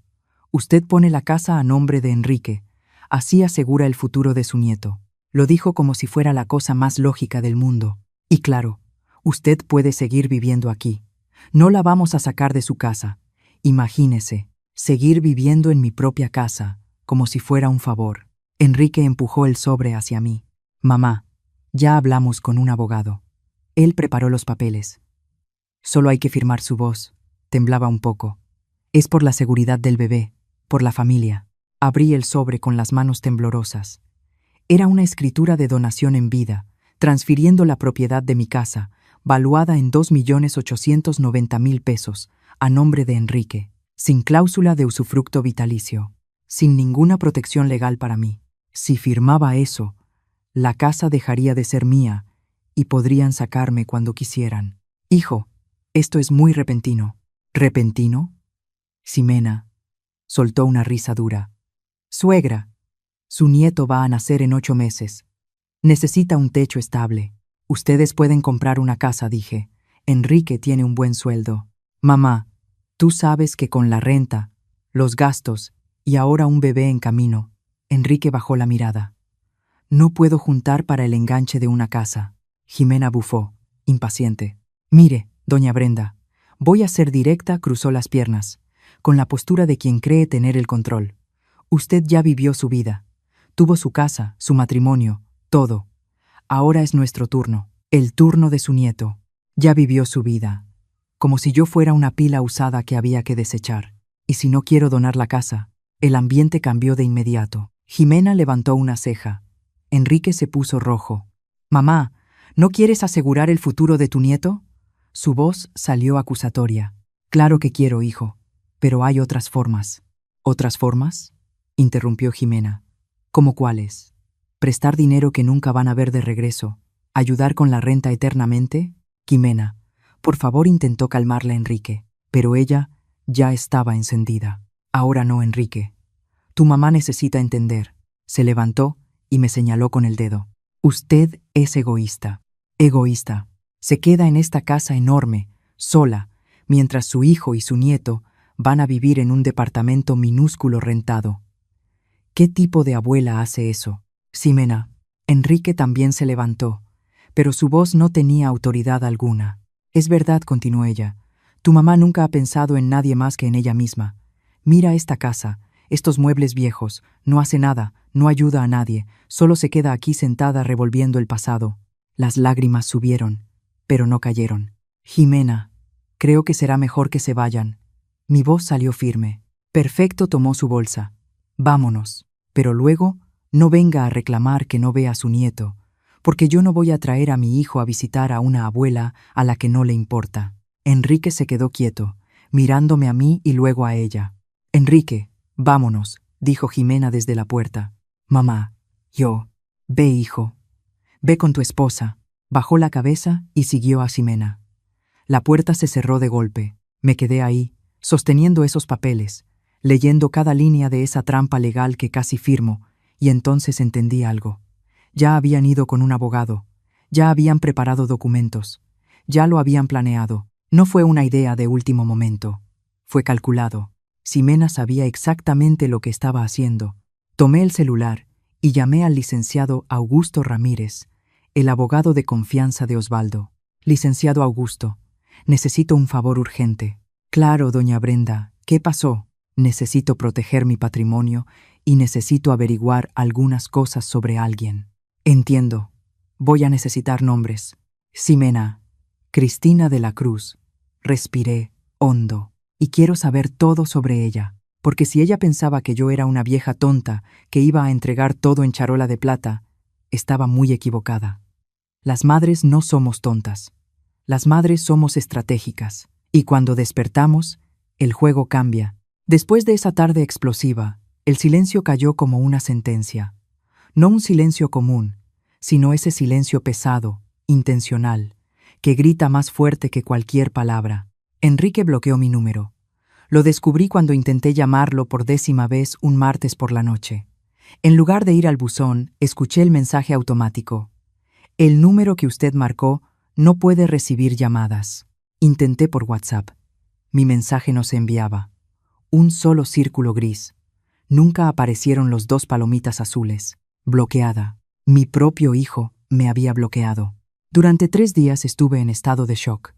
Speaker 1: Usted pone la casa a nombre de Enrique, así asegura el futuro de su nieto. Lo dijo como si fuera la cosa más lógica del mundo. Y claro, usted puede seguir viviendo aquí. No la vamos a sacar de su casa. Imagínese, seguir viviendo en mi propia casa, como si fuera un favor. Enrique empujó el sobre hacia mí. Mamá, ya hablamos con un abogado. Él preparó los papeles. Solo hay que firmar su voz. Temblaba un poco. Es por la seguridad del bebé, por la familia. Abrí el sobre con las manos temblorosas. Era una escritura de donación en vida, transfiriendo la propiedad de mi casa, valuada en 2.890.000 pesos, a nombre de Enrique, sin cláusula de usufructo vitalicio, sin ninguna protección legal para mí. Si firmaba eso, la casa dejaría de ser mía y podrían sacarme cuando quisieran. Hijo, esto es muy repentino. ¿Repentino? Ximena soltó una risa dura. Suegra, su nieto va a nacer en 8 meses. Necesita un techo estable. Ustedes pueden comprar una casa, dije. Enrique tiene un buen sueldo. Mamá, tú sabes que con la renta, los gastos y ahora un bebé en camino. Enrique bajó la mirada. No puedo juntar para el enganche de una casa. Ximena bufó, impaciente. Mire, doña Brenda, voy a ser directa, cruzó las piernas, con la postura de quien cree tener el control. Usted ya vivió su vida. Tuvo su casa, su matrimonio, todo. Ahora es nuestro turno, el turno de su nieto. Ya vivió su vida. Como si yo fuera una pila usada que había que desechar. Y si no quiero donar la casa, el ambiente cambió de inmediato. Ximena levantó una ceja. Enrique se puso rojo. Mamá, ¿no quieres asegurar el futuro de tu nieto? Su voz salió acusatoria. Claro que quiero, hijo, pero hay otras formas. ¿Otras formas? Interrumpió Ximena. ¿Cómo cuáles? ¿Prestar dinero que nunca van a ver de regreso? ¿Ayudar con la renta eternamente? Ximena, por favor, intentó calmarla Enrique, pero ella ya estaba encendida. Ahora no, Enrique. Tu mamá necesita entender. Se levantó y me señaló con el dedo. Usted es egoísta. Egoísta. Se queda en esta casa enorme, sola, mientras su hijo y su nieto van a vivir en un departamento minúsculo rentado. ¿Qué tipo de abuela hace eso? Ximena. Enrique también se levantó, pero su voz no tenía autoridad alguna. Es verdad, continuó ella. Tu mamá nunca ha pensado en nadie más que en ella misma. Mira esta casa, estos muebles viejos, no hace nada, no ayuda a nadie, solo se queda aquí sentada revolviendo el pasado. Las lágrimas subieron, pero no cayeron. Ximena, creo que será mejor que se vayan. Mi voz salió firme. Perfecto, tomó su bolsa. Vámonos. Pero luego, no venga a reclamar que no vea a su nieto, porque yo no voy a traer a mi hijo a visitar a una abuela a la que no le importa. Enrique se quedó quieto, mirándome a mí y luego a ella. Enrique, vámonos, dijo Ximena desde la puerta. Mamá, yo. Ve, hijo. Ve con tu esposa. Bajó la cabeza y siguió a Ximena. La puerta se cerró de golpe. Me quedé ahí, sosteniendo esos papeles, leyendo cada línea de esa trampa legal que casi firmo, y entonces entendí algo. Ya habían ido con un abogado, ya habían preparado documentos, ya lo habían planeado. No fue una idea de último momento, fue calculado. Ximena sabía exactamente lo que estaba haciendo. Tomé el celular y llamé al licenciado Augusto Ramírez, el abogado de confianza de Osvaldo. Licenciado Augusto, necesito un favor urgente. Claro, doña Brenda, ¿qué pasó? Necesito proteger mi patrimonio y necesito averiguar algunas cosas sobre alguien. Entiendo. Voy a necesitar nombres. Ximena, Cristina de la Cruz. Respiré hondo y quiero saber todo sobre ella, porque si ella pensaba que yo era una vieja tonta que iba a entregar todo en charola de plata, estaba muy equivocada. Las madres no somos tontas. Las madres somos estratégicas, y cuando despertamos, el juego cambia. Después de esa tarde explosiva, el silencio cayó como una sentencia. No un silencio común, sino ese silencio pesado, intencional, que grita más fuerte que cualquier palabra. Enrique bloqueó mi número. Lo descubrí cuando intenté llamarlo por 10ª vez un martes por la noche. En lugar de ir al buzón, escuché el mensaje automático. El número que usted marcó no puede recibir llamadas. Intenté por WhatsApp. Mi mensaje no se enviaba. Un solo círculo gris. Nunca aparecieron los 2 palomitas azules. Bloqueada. Mi propio hijo me había bloqueado. Durante 3 días estuve en estado de shock.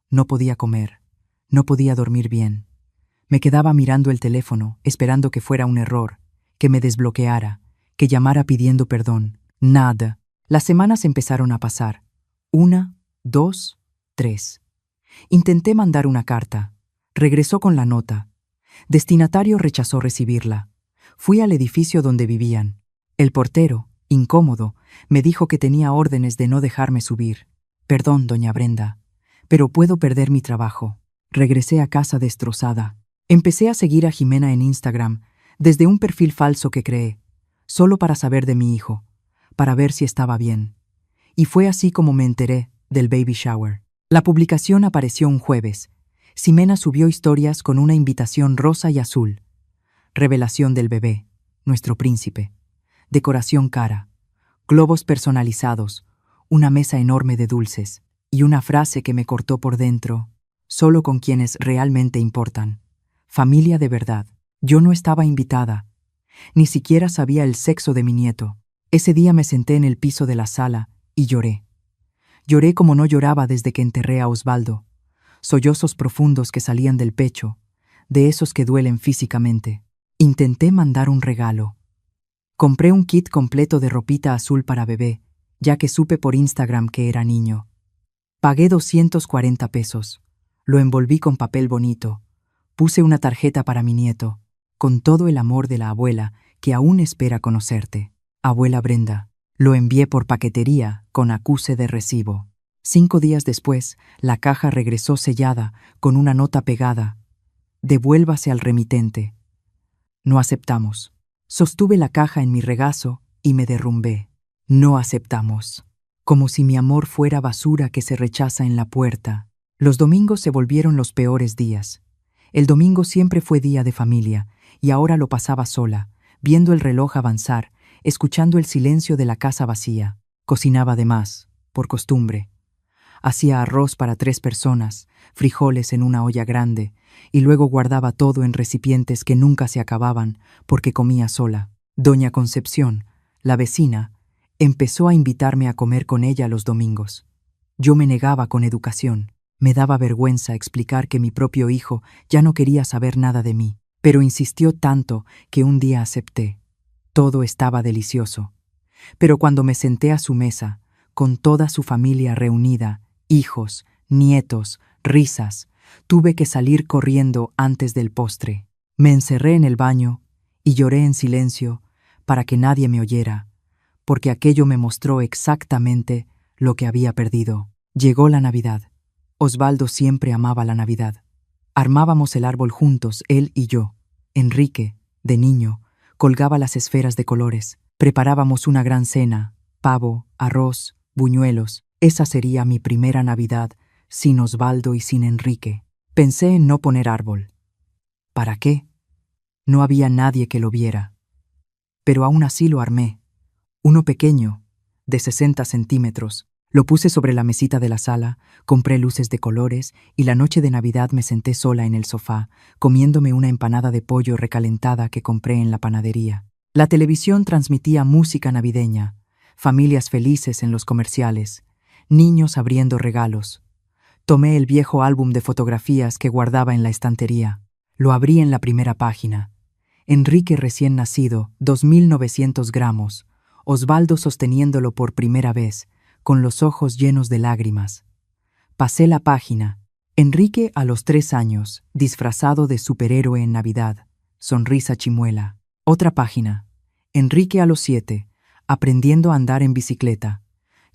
Speaker 1: No podía comer. No podía dormir bien. Me quedaba mirando el teléfono, esperando que fuera un error, que me desbloqueara, que llamara pidiendo perdón. Nada. Las semanas empezaron a pasar. 1, 2, 3. Intenté mandar una carta. Regresó con la nota. Destinatario rechazó recibirla. Fui al edificio donde vivían. El portero, Incómodo, me dijo que tenía órdenes de no dejarme subir. Perdón, doña Brenda, pero puedo perder mi trabajo. Regresé a casa destrozada. Empecé a seguir a Jimena en Instagram, desde un perfil falso que creé, solo para saber de mi hijo, para ver si estaba bien. Y fue así como me enteré del baby shower. La publicación apareció un jueves. Ximena subió historias con una invitación rosa y azul. Revelación del bebé, nuestro príncipe. Decoración cara, globos personalizados, una mesa enorme de dulces y una frase que me cortó por dentro: solo con quienes realmente importan. Familia de verdad. Yo no estaba invitada. Ni siquiera sabía el sexo de mi nieto. Ese día me senté en el piso de la sala y lloré. Lloré como no lloraba desde que enterré a Osvaldo. Sollozos profundos que salían del pecho, de esos que duelen físicamente. Intenté mandar un regalo. Compré un kit completo de ropita azul para bebé, ya que supe por Instagram que era niño. Pagué 240 pesos. Lo envolví con papel bonito. Puse una tarjeta para mi nieto, con todo el amor de la abuela que aún espera conocerte. Abuela Brenda. Lo envié por paquetería con acuse de recibo. 5 días después, la caja regresó sellada con una nota pegada: devuélvase al remitente. No aceptamos. Sostuve la caja en mi regazo y me derrumbé. No aceptamos. Como si mi amor fuera basura que se rechaza en la puerta. Los domingos se volvieron los peores días. El domingo siempre fue día de familia, y ahora lo pasaba sola, viendo el reloj avanzar, escuchando el silencio de la casa vacía. Cocinaba de más, por costumbre. Hacía arroz para 3 personas, frijoles en una olla grande, y luego guardaba todo en recipientes que nunca se acababan porque comía sola. Doña Concepción, la vecina, empezó a invitarme a comer con ella los domingos. Yo me negaba con educación. Me daba vergüenza explicar que mi propio hijo ya no quería saber nada de mí, pero insistió tanto que un día acepté. Todo estaba delicioso. Pero cuando me senté a su mesa, con toda su familia reunida, hijos, nietos, risas, tuve que salir corriendo antes del postre. Me encerré en el baño y lloré en silencio para que nadie me oyera, porque aquello me mostró exactamente lo que había perdido. Llegó la Navidad. Osvaldo siempre amaba la Navidad. Armábamos el árbol juntos, él y yo. Enrique, de niño, colgaba las esferas de colores. Preparábamos una gran cena: pavo, arroz, buñuelos. Esa sería mi primera Navidad sin Osvaldo y sin Enrique. Pensé en no poner árbol. ¿Para qué? No había nadie que lo viera. Pero aún así lo armé. Uno pequeño, de 60 centímetros. Lo puse sobre la mesita de la sala, compré luces de colores y la noche de Navidad me senté sola en el sofá, comiéndome una empanada de pollo recalentada que compré en la panadería. La televisión transmitía música navideña, familias felices en los comerciales, niños abriendo regalos. Tomé el viejo álbum de fotografías que guardaba en la estantería. Lo abrí en la primera página. Enrique recién nacido, 2.900 gramos, Osvaldo sosteniéndolo por primera vez, con los ojos llenos de lágrimas. Pasé la página. Enrique a los 3 años, disfrazado de superhéroe en Navidad, sonrisa chimuela. Otra página. Enrique a los 7, aprendiendo a andar en bicicleta.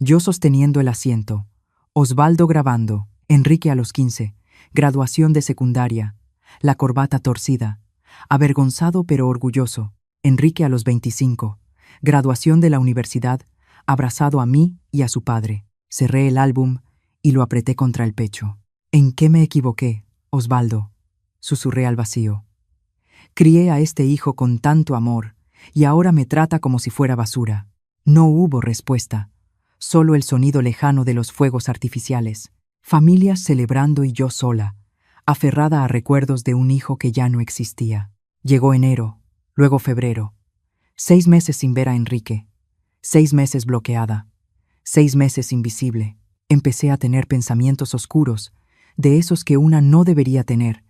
Speaker 1: Yo sosteniendo el asiento. Osvaldo grabando. Enrique a los 15, graduación de secundaria. La corbata torcida. Avergonzado pero orgulloso. Enrique a los 25, graduación de la universidad, abrazado a mí y a su padre. Cerré el álbum y lo apreté contra el pecho. ¿En qué me equivoqué, Osvaldo?, susurré al vacío. Crié a este hijo con tanto amor y ahora me trata como si fuera basura. No hubo respuesta, solo el sonido lejano de los fuegos artificiales. Familias celebrando y yo sola, aferrada a recuerdos de un hijo que ya no existía. Llegó enero, luego febrero. 6 meses sin ver a Enrique. 6 meses bloqueada. 6 meses invisible. Empecé a tener pensamientos oscuros, de esos que una no debería tener,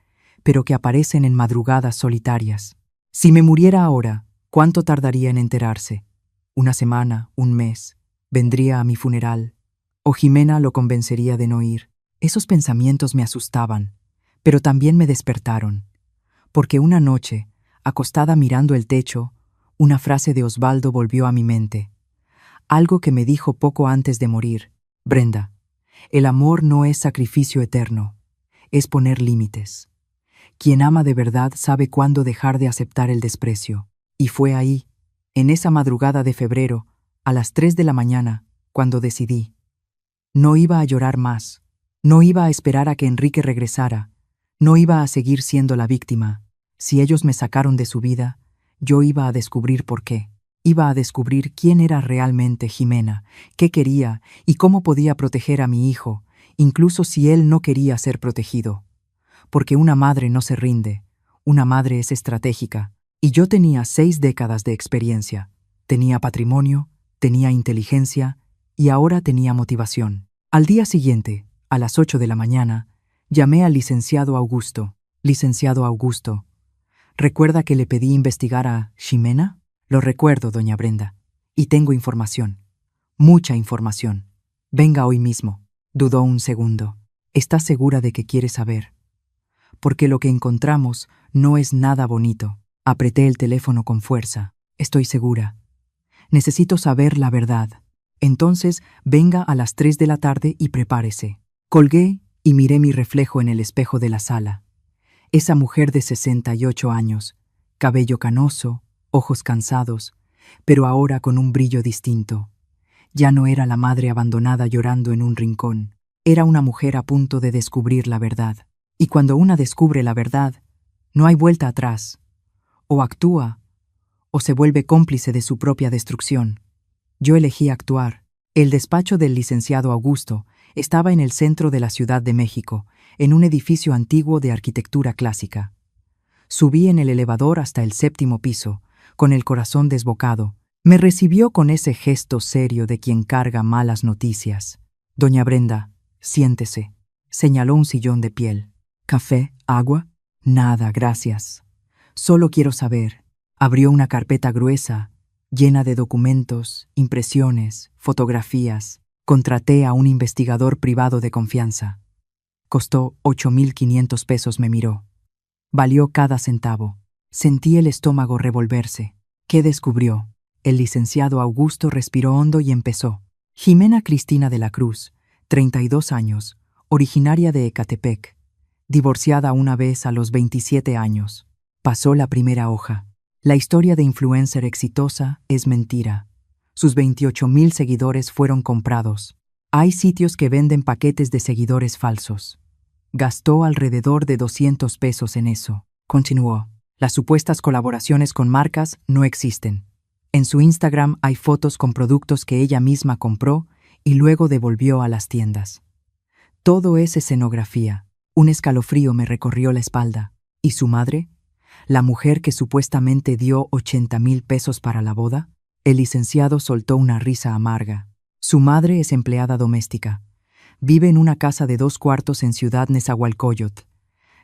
Speaker 1: pero que aparecen en madrugadas solitarias. Si me muriera ahora, ¿cuánto tardaría en enterarse? ¿Una semana? ¿Un mes? ¿Vendría a mi funeral? ¿O Jimena lo convencería de no ir? Esos pensamientos me asustaban, pero también me despertaron, porque una noche, acostada mirando el techo, una frase de Osvaldo volvió a mi mente. algo que me dijo poco antes de morir. Brenda, el amor no es sacrificio eterno, es poner límites. Quien ama de verdad sabe cuándo dejar de aceptar el desprecio. Y fue ahí, en esa madrugada de febrero, a las 3 de la mañana, cuando decidí. No iba a llorar más, no iba a esperar a que Enrique regresara, no iba a seguir siendo la víctima. Si ellos me sacaron de su vida, yo iba a descubrir por qué. Iba a descubrir quién era realmente Jimena, qué quería y cómo podía proteger a mi hijo, incluso si él no quería ser protegido. Porque una madre no se rinde, una madre es estratégica, y yo tenía 6 décadas de experiencia. Tenía patrimonio, tenía inteligencia y ahora tenía motivación. Al día siguiente, a las 8 de la mañana, llamé al licenciado Augusto. Licenciado Augusto, ¿recuerda que le pedí investigar a Ximena? Lo recuerdo, doña Brenda. Y tengo información. Mucha información. Venga hoy mismo. Dudó un segundo. ¿Estás segura de que quiere saber? Porque lo que encontramos no es nada bonito. Apreté el teléfono con fuerza. Estoy segura. Necesito saber la verdad. Entonces, venga a las 3 de la tarde y prepárese. Colgué y miré mi reflejo en el espejo de la sala. Esa mujer de 68 años, cabello canoso, ojos cansados, pero ahora con un brillo distinto. Ya no era la madre abandonada llorando en un rincón. Era una mujer a punto de descubrir la verdad. Y cuando una descubre la verdad, no hay vuelta atrás. O actúa, o se vuelve cómplice de su propia destrucción. Yo elegí actuar. El despacho del licenciado Augusto estaba en el centro de la Ciudad de México, en un edificio antiguo de arquitectura clásica. Subí en el elevador hasta el 7º piso, con el corazón desbocado. Me recibió con ese gesto serio de quien carga malas noticias. Doña Brenda, siéntese. Señaló un sillón de piel. ¿Café? ¿Agua? Nada, gracias. Solo quiero saber. Abrió una carpeta gruesa, llena de documentos, impresiones, fotografías. Contraté a un investigador privado de confianza. Costó 8,500 pesos, me miró. Valió cada centavo. Sentí el estómago revolverse. ¿Qué descubrió? El licenciado Augusto respiró hondo y empezó. Ximena Cristina de la Cruz, 32 años, originaria de Ecatepec, divorciada una vez a los 27 años. Pasó la primera hoja. La historia de influencer exitosa es mentira. Sus 28,000 seguidores fueron comprados. Hay sitios que venden paquetes de seguidores falsos. Gastó alrededor de 200 pesos en eso. Continuó. Las supuestas colaboraciones con marcas no existen. En su Instagram hay fotos con productos que ella misma compró y luego devolvió a las tiendas. Todo es escenografía. Un escalofrío me recorrió la espalda. ¿Y su madre? ¿La mujer que supuestamente dio 80,000 pesos para la boda? El licenciado soltó una risa amarga. Su madre es empleada doméstica. Vive en una casa de 2 cuartos en Ciudad Nezahualcóyotl.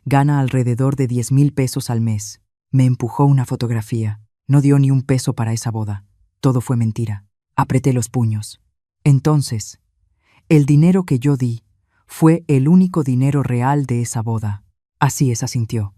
Speaker 1: Gana alrededor de 10,000 pesos al mes. Me empujó una fotografía. No dio ni un peso para esa boda. Todo fue mentira. Apreté los puños. Entonces, el dinero que yo di fue el único dinero real de esa boda. Así es, asintió.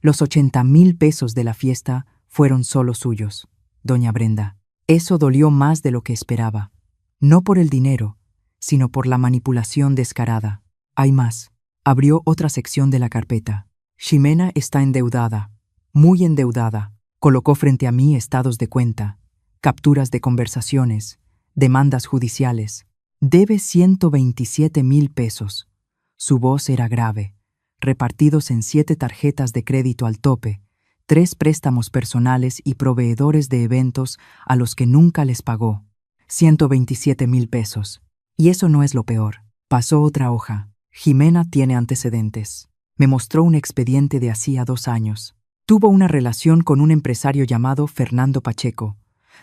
Speaker 1: Los 80,000 pesos de la fiesta fueron solo suyos. Doña Brenda, eso dolió más de lo que esperaba. No por el dinero, sino por la manipulación descarada. Hay más. Abrió otra sección de la carpeta. Ximena está endeudada, muy endeudada. Colocó frente a mí estados de cuenta, capturas de conversaciones, demandas judiciales. Debe 127,000 pesos. Su voz era grave. Repartidos en 7 tarjetas de crédito al tope, 3 préstamos personales y proveedores de eventos a los que nunca les pagó. 127,000 pesos. Y eso no es lo peor. Pasó otra hoja. Ximena tiene antecedentes. Me mostró un expediente de hacía 2 años. Tuvo una relación con un empresario llamado Fernando Pacheco,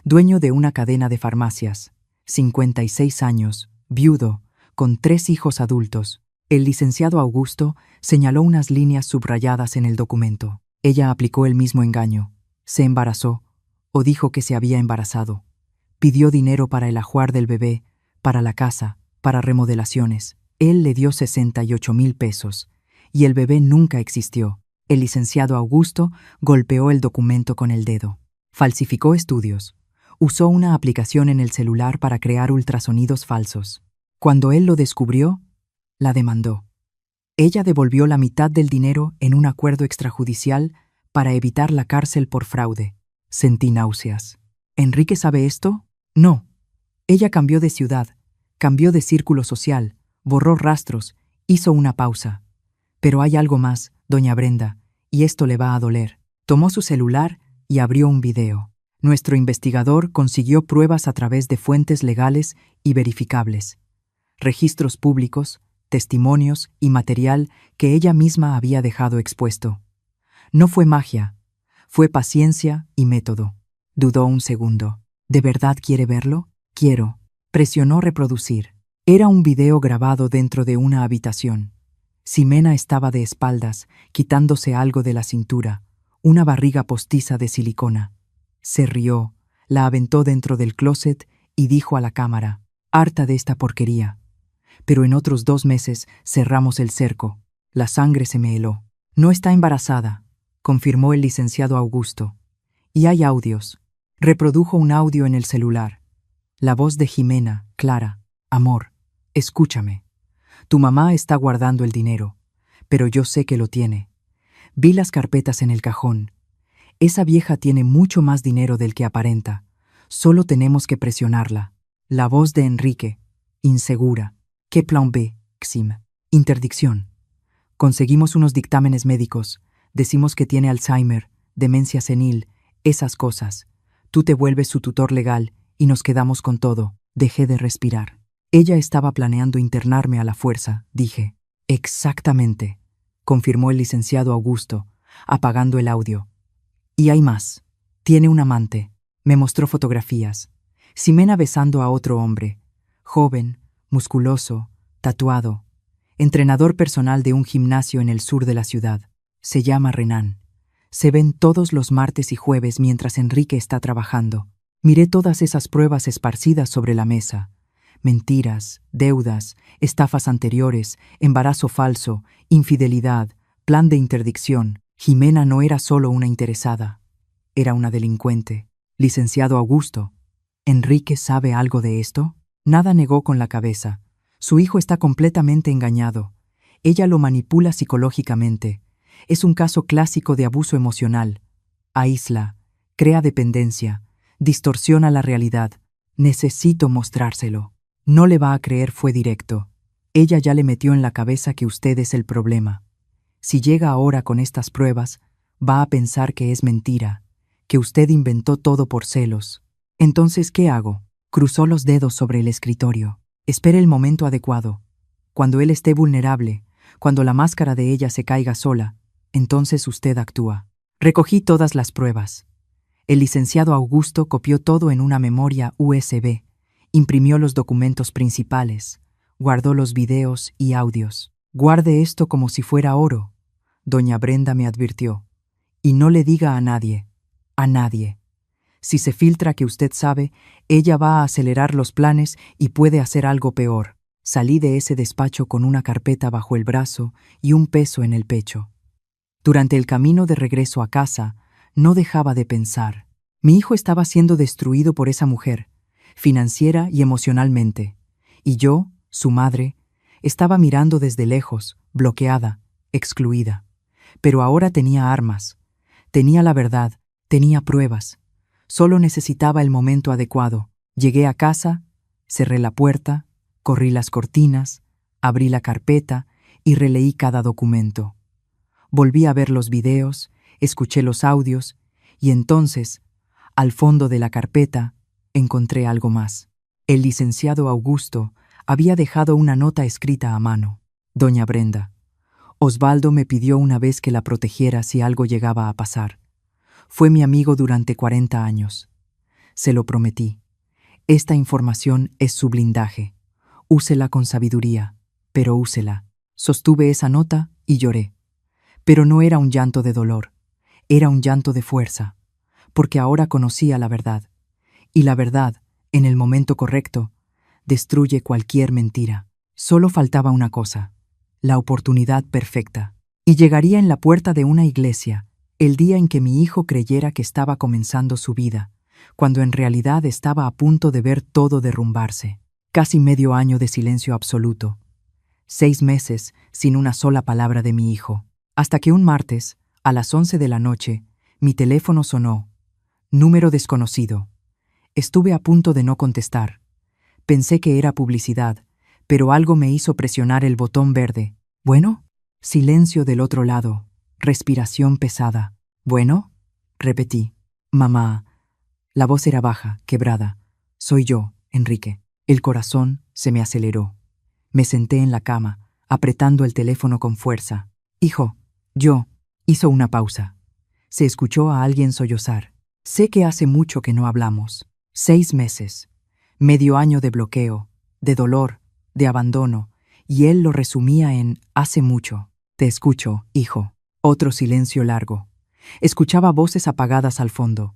Speaker 1: dueño de una cadena de farmacias. 56 años, viudo, con 3 hijos adultos. El licenciado Augusto señaló unas líneas subrayadas en el documento. Ella aplicó el mismo engaño. Se embarazó, o dijo que se había embarazado. Pidió dinero para el ajuar del bebé, para la casa, para remodelaciones. Él le dio 68,000 pesos, y el bebé nunca existió. El licenciado Augusto golpeó el documento con el dedo. Falsificó estudios. Usó una aplicación en el celular para crear ultrasonidos falsos. Cuando él lo descubrió, la demandó. Ella devolvió la mitad del dinero en un acuerdo extrajudicial para evitar la cárcel por fraude. Sentí náuseas. ¿Enrique sabe esto? No. Ella cambió de ciudad, cambió de círculo social, borró rastros, hizo una pausa. Pero hay algo más, doña Brenda, y esto le va a doler. Tomó su celular y abrió un video. Nuestro investigador consiguió pruebas a través de fuentes legales y verificables. Registros públicos, testimonios y material que ella misma había dejado expuesto. No fue magia, fue paciencia y método. Dudó un segundo. ¿De verdad quiere verlo? Quiero. Presionó reproducir. Era un video grabado dentro de una habitación. Ximena estaba de espaldas, quitándose algo de la cintura, una barriga postiza de silicona. Se rió, la aventó dentro del closet y dijo a la cámara: «Harta de esta porquería». Pero en otros 2 meses cerramos el cerco. La sangre se me heló. «No está embarazada», confirmó el licenciado Augusto. «Y hay audios». Reprodujo un audio en el celular. La voz de Ximena, clara: «Amor, escúchame. Tu mamá está guardando el dinero, pero yo sé que lo tiene. Vi las carpetas en el cajón. Esa vieja tiene mucho más dinero del que aparenta. Solo tenemos que presionarla». La voz de Enrique, insegura: «¿Qué plan B, Xim?» Interdicción. Conseguimos unos dictámenes médicos. Decimos que tiene Alzheimer, demencia senil, esas cosas. Tú te vuelves su tutor legal y nos quedamos con todo. Dejé de respirar. Ella estaba planeando internarme a la fuerza, dije. Exactamente, confirmó el licenciado Augusto, apagando el audio. Y hay más. Tiene un amante. Me mostró fotografías. Ximena besando a otro hombre. Joven, musculoso, tatuado. Entrenador personal de un gimnasio en el sur de la ciudad. Se llama Renan. Se ven todos los martes y jueves mientras Enrique está trabajando. Miré todas esas pruebas esparcidas sobre la mesa. Mentiras, deudas, estafas anteriores, embarazo falso, infidelidad, plan de interdicción. Ximena no era solo una interesada, era una delincuente. Licenciado Augusto, ¿Enrique sabe algo de esto? Nada negó con la cabeza. Su hijo está completamente engañado. Ella lo manipula psicológicamente. Es un caso clásico de abuso emocional. Aísla, crea dependencia, distorsiona la realidad. Necesito mostrárselo. No le va a creer, fue directo. Ella ya le metió en la cabeza que usted es el problema. Si llega ahora con estas pruebas, va a pensar que es mentira, que usted inventó todo por celos. Entonces, ¿qué hago? Cruzó los dedos sobre el escritorio. Espere el momento adecuado. Cuando él esté vulnerable, cuando la máscara de ella se caiga sola, entonces usted actúa. Recogí todas las pruebas. El licenciado Augusto copió todo en una memoria USB, imprimió los documentos principales, guardó los videos y audios. Guarde esto como si fuera oro, doña Brenda me advirtió, y no le diga a nadie, a nadie. Si se filtra que usted sabe, ella va a acelerar los planes y puede hacer algo peor. Salí de ese despacho con una carpeta bajo el brazo y un peso en el pecho. Durante el camino de regreso a casa, no dejaba de pensar. Mi hijo estaba siendo destruido por esa mujer, financiera y emocionalmente, y yo, su madre, estaba mirando desde lejos, bloqueada, excluida. Pero ahora tenía armas, tenía la verdad, tenía pruebas. Solo necesitaba el momento adecuado. Llegué a casa, cerré la puerta, corrí las cortinas, abrí la carpeta y releí cada documento. Volví a ver los videos, escuché los audios y entonces, al fondo de la carpeta, encontré algo más. El licenciado Augusto había dejado una nota escrita a mano. Doña Brenda, Osvaldo me pidió una vez que la protegiera si algo llegaba a pasar. Fue mi amigo durante 40 años. Se lo prometí. Esta información es su blindaje. Úsela con sabiduría, pero úsela. Sostuve esa nota y lloré. Pero no era un llanto de dolor, era un llanto de fuerza, porque ahora conocía la verdad. Y la verdad, en el momento correcto, destruye cualquier mentira. Solo faltaba una cosa, la oportunidad perfecta. Y llegaría en la puerta de una iglesia, el día en que mi hijo creyera que estaba comenzando su vida, cuando en realidad estaba a punto de ver todo derrumbarse. Casi medio año de silencio absoluto. 6 meses sin una sola palabra de mi hijo. Hasta que un martes, a las 11 de la noche, mi teléfono sonó. Número desconocido. Estuve a punto de no contestar. Pensé que era publicidad, pero algo me hizo presionar el botón verde. ¿Bueno? Silencio del otro lado. Respiración pesada. ¿Bueno? Repetí. Mamá. La voz era baja, quebrada. Soy yo, Enrique. El corazón se me aceleró. Me senté en la cama, apretando el teléfono con fuerza. Hijo, yo. Hizo una pausa. Se escuchó a alguien sollozar. Sé que hace mucho que no hablamos. 6 meses. Medio año de bloqueo, de dolor, de abandono, y él lo resumía en hace mucho. Te escucho, hijo. Otro silencio largo. Escuchaba voces apagadas al fondo.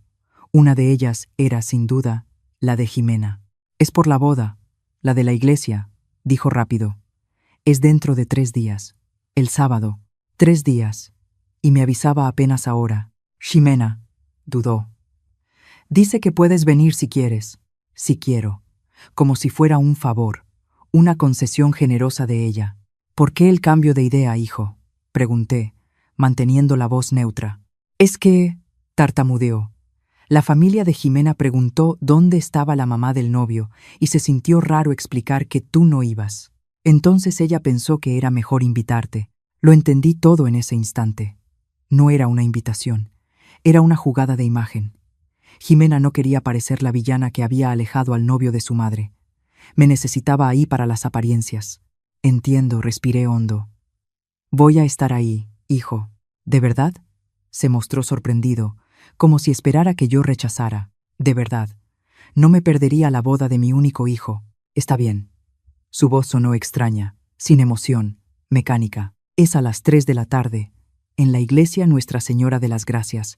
Speaker 1: Una de ellas era, sin duda, la de Jimena. Es por la boda, la de la iglesia, dijo rápido. Es dentro de 3 días. El sábado. 3 días. Y me avisaba apenas ahora. Ximena, dudó. Dice que puedes venir si quieres. Si quiero. Como si fuera un favor, una concesión generosa de ella. ¿Por qué el cambio de idea, hijo? Pregunté, manteniendo la voz neutra. Es que, tartamudeó. La familia de Jimena preguntó dónde estaba la mamá del novio y se sintió raro explicar que tú no ibas. Entonces ella pensó que era mejor invitarte. Lo entendí todo en ese instante. No era una invitación, era una jugada de imagen. Jimena no quería parecer la villana que había alejado al novio de su madre. Me necesitaba ahí para las apariencias. Entiendo, respiré hondo. Voy a estar ahí, hijo. ¿De verdad? Se mostró sorprendido, como si esperara que yo rechazara. De verdad. No me perdería la boda de mi único hijo. Está bien. Su voz sonó extraña, sin emoción, mecánica. Es a las 3 de la tarde, en la iglesia Nuestra Señora de las Gracias,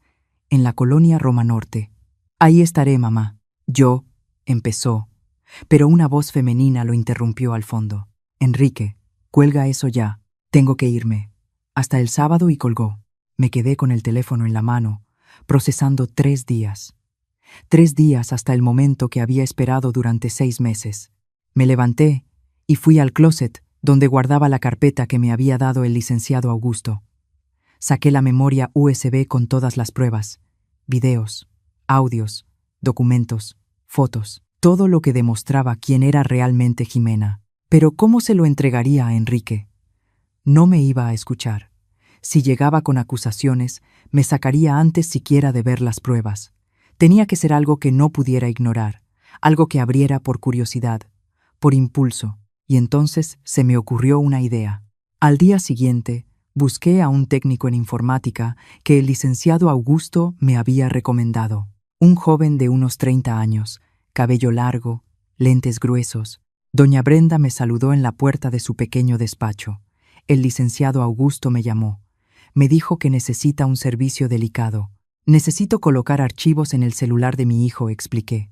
Speaker 1: en la colonia Roma Norte. Ahí estaré, mamá. Yo, empezó, pero una voz femenina lo interrumpió al fondo. Enrique, cuelga eso ya. Tengo que irme. Hasta el sábado, y colgó. Me quedé con el teléfono en la mano, procesando 3 días. 3 días hasta el momento que había esperado durante 6 meses. Me levanté y fui al closet donde guardaba la carpeta que me había dado el licenciado Augusto. Saqué la memoria USB con todas las pruebas, videos, audios, documentos, fotos, todo lo que demostraba quién era realmente Jimena. Pero ¿cómo se lo entregaría a Enrique? No me iba a escuchar. Si llegaba con acusaciones, me sacaría antes siquiera de ver las pruebas. Tenía que ser algo que no pudiera ignorar, algo que abriera por curiosidad, por impulso, y entonces se me ocurrió una idea. Al día siguiente, busqué a un técnico en informática que el licenciado Augusto me había recomendado. Un joven de unos 30 años, cabello largo, lentes gruesos. Doña Brenda me saludó en la puerta de su pequeño despacho. El licenciado Augusto me llamó. Me dijo que necesita un servicio delicado. Necesito colocar archivos en el celular de mi hijo, expliqué,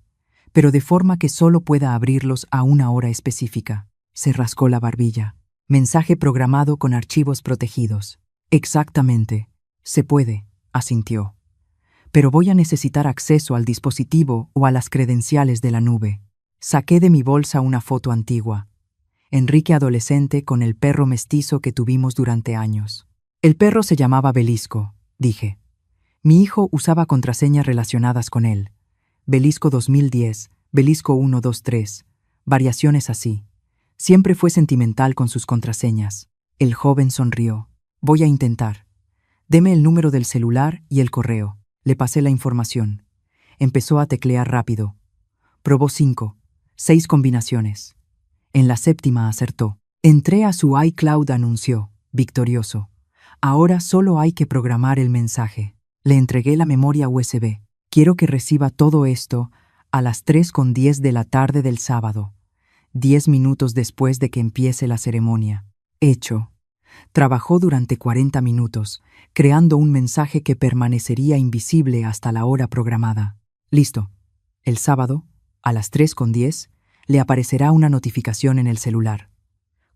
Speaker 1: pero de forma que solo pueda abrirlos a una hora específica. Se rascó la barbilla. Mensaje programado con archivos protegidos. Exactamente. Se puede, asintió. Pero voy a necesitar acceso al dispositivo o a las credenciales de la nube. Saqué de mi bolsa una foto antigua. Enrique adolescente con el perro mestizo que tuvimos durante años. El perro se llamaba Belisco, dije. Mi hijo usaba contraseñas relacionadas con él. Belisco 2010, Belisco 123, variaciones así. Siempre fue sentimental con sus contraseñas. El joven sonrió. Voy a intentar. Deme el número del celular y el correo. Le pasé la información. Empezó a teclear rápido. Probó 5, 6 combinaciones. En la 7ª acertó. Entré a su iCloud, anunció, victorioso. Ahora solo hay que programar el mensaje. Le entregué la memoria USB. Quiero que reciba todo esto a las 3:10 de la tarde del sábado, 10 minutos después de que empiece la ceremonia. Hecho. Trabajó durante 40 minutos, creando un mensaje que permanecería invisible hasta la hora programada. Listo. El sábado, a las 3:10, le aparecerá una notificación en el celular.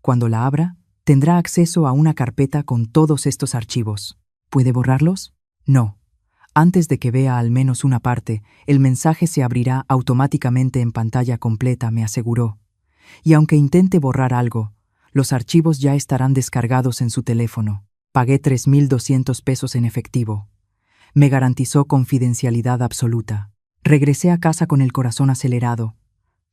Speaker 1: Cuando la abra, tendrá acceso a una carpeta con todos estos archivos. ¿Puede borrarlos? No. Antes de que vea al menos una parte, el mensaje se abrirá automáticamente en pantalla completa, me aseguró. Y aunque intente borrar algo, los archivos ya estarán descargados en su teléfono. Pagué 3.200 pesos en efectivo. Me garantizó confidencialidad absoluta. Regresé a casa con el corazón acelerado.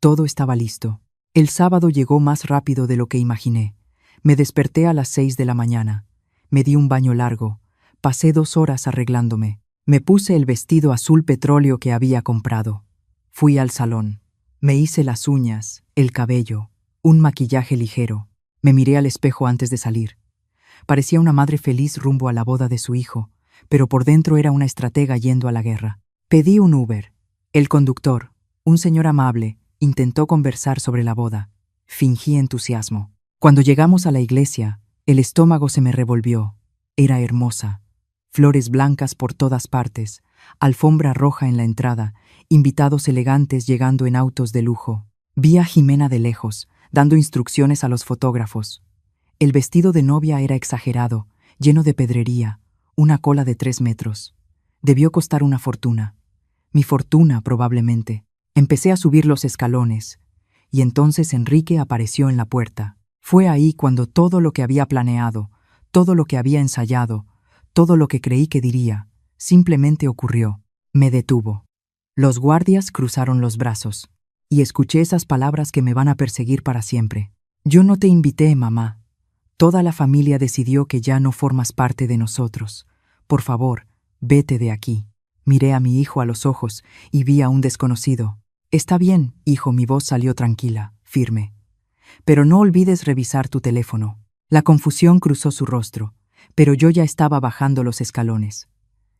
Speaker 1: Todo estaba listo. El sábado llegó más rápido de lo que imaginé. Me desperté a las 6 de la mañana. Me di un baño largo. Pasé 2 horas arreglándome. Me puse el vestido azul petróleo que había comprado. Fui al salón. Me hice las uñas, el cabello, un maquillaje ligero. Me miré al espejo antes de salir. Parecía una madre feliz rumbo a la boda de su hijo, pero por dentro era una estratega yendo a la guerra. Pedí un Uber. El conductor, un señor amable, intentó conversar sobre la boda. Fingí entusiasmo. Cuando llegamos a la iglesia, el estómago se me revolvió. Era hermosa. Flores blancas por todas partes, alfombra roja en la entrada, invitados elegantes llegando en autos de lujo. Vi a Jimena de lejos, dando instrucciones a los fotógrafos. El vestido de novia era exagerado, lleno de pedrería, una cola de 3 metros. Debió costar una fortuna. Mi fortuna, probablemente. Empecé a subir los escalones, y entonces Enrique apareció en la puerta. Fue ahí cuando todo lo que había planeado, todo lo que había ensayado, todo lo que creí que diría, simplemente ocurrió. Me detuvo. Los guardias cruzaron los brazos, y escuché esas palabras que me van a perseguir para siempre. Yo no te invité, mamá. Toda la familia decidió que ya no formas parte de nosotros. Por favor, vete de aquí. Miré a mi hijo a los ojos y vi a un desconocido. Está bien, hijo, mi voz salió tranquila, firme. Pero no olvides revisar tu teléfono. La confusión cruzó su rostro, pero yo ya estaba bajando los escalones.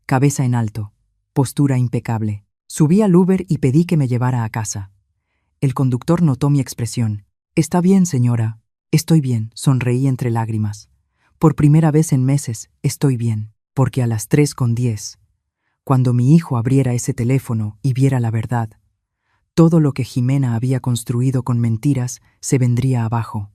Speaker 1: Cabeza en alto, postura impecable. Subí al Uber y pedí que me llevara a casa. El conductor notó mi expresión. Está bien, señora. Estoy bien, sonreí entre lágrimas. Por primera vez en meses, estoy bien, porque a las 3:10, cuando mi hijo abriera ese teléfono y viera la verdad, todo lo que Jimena había construido con mentiras se vendría abajo.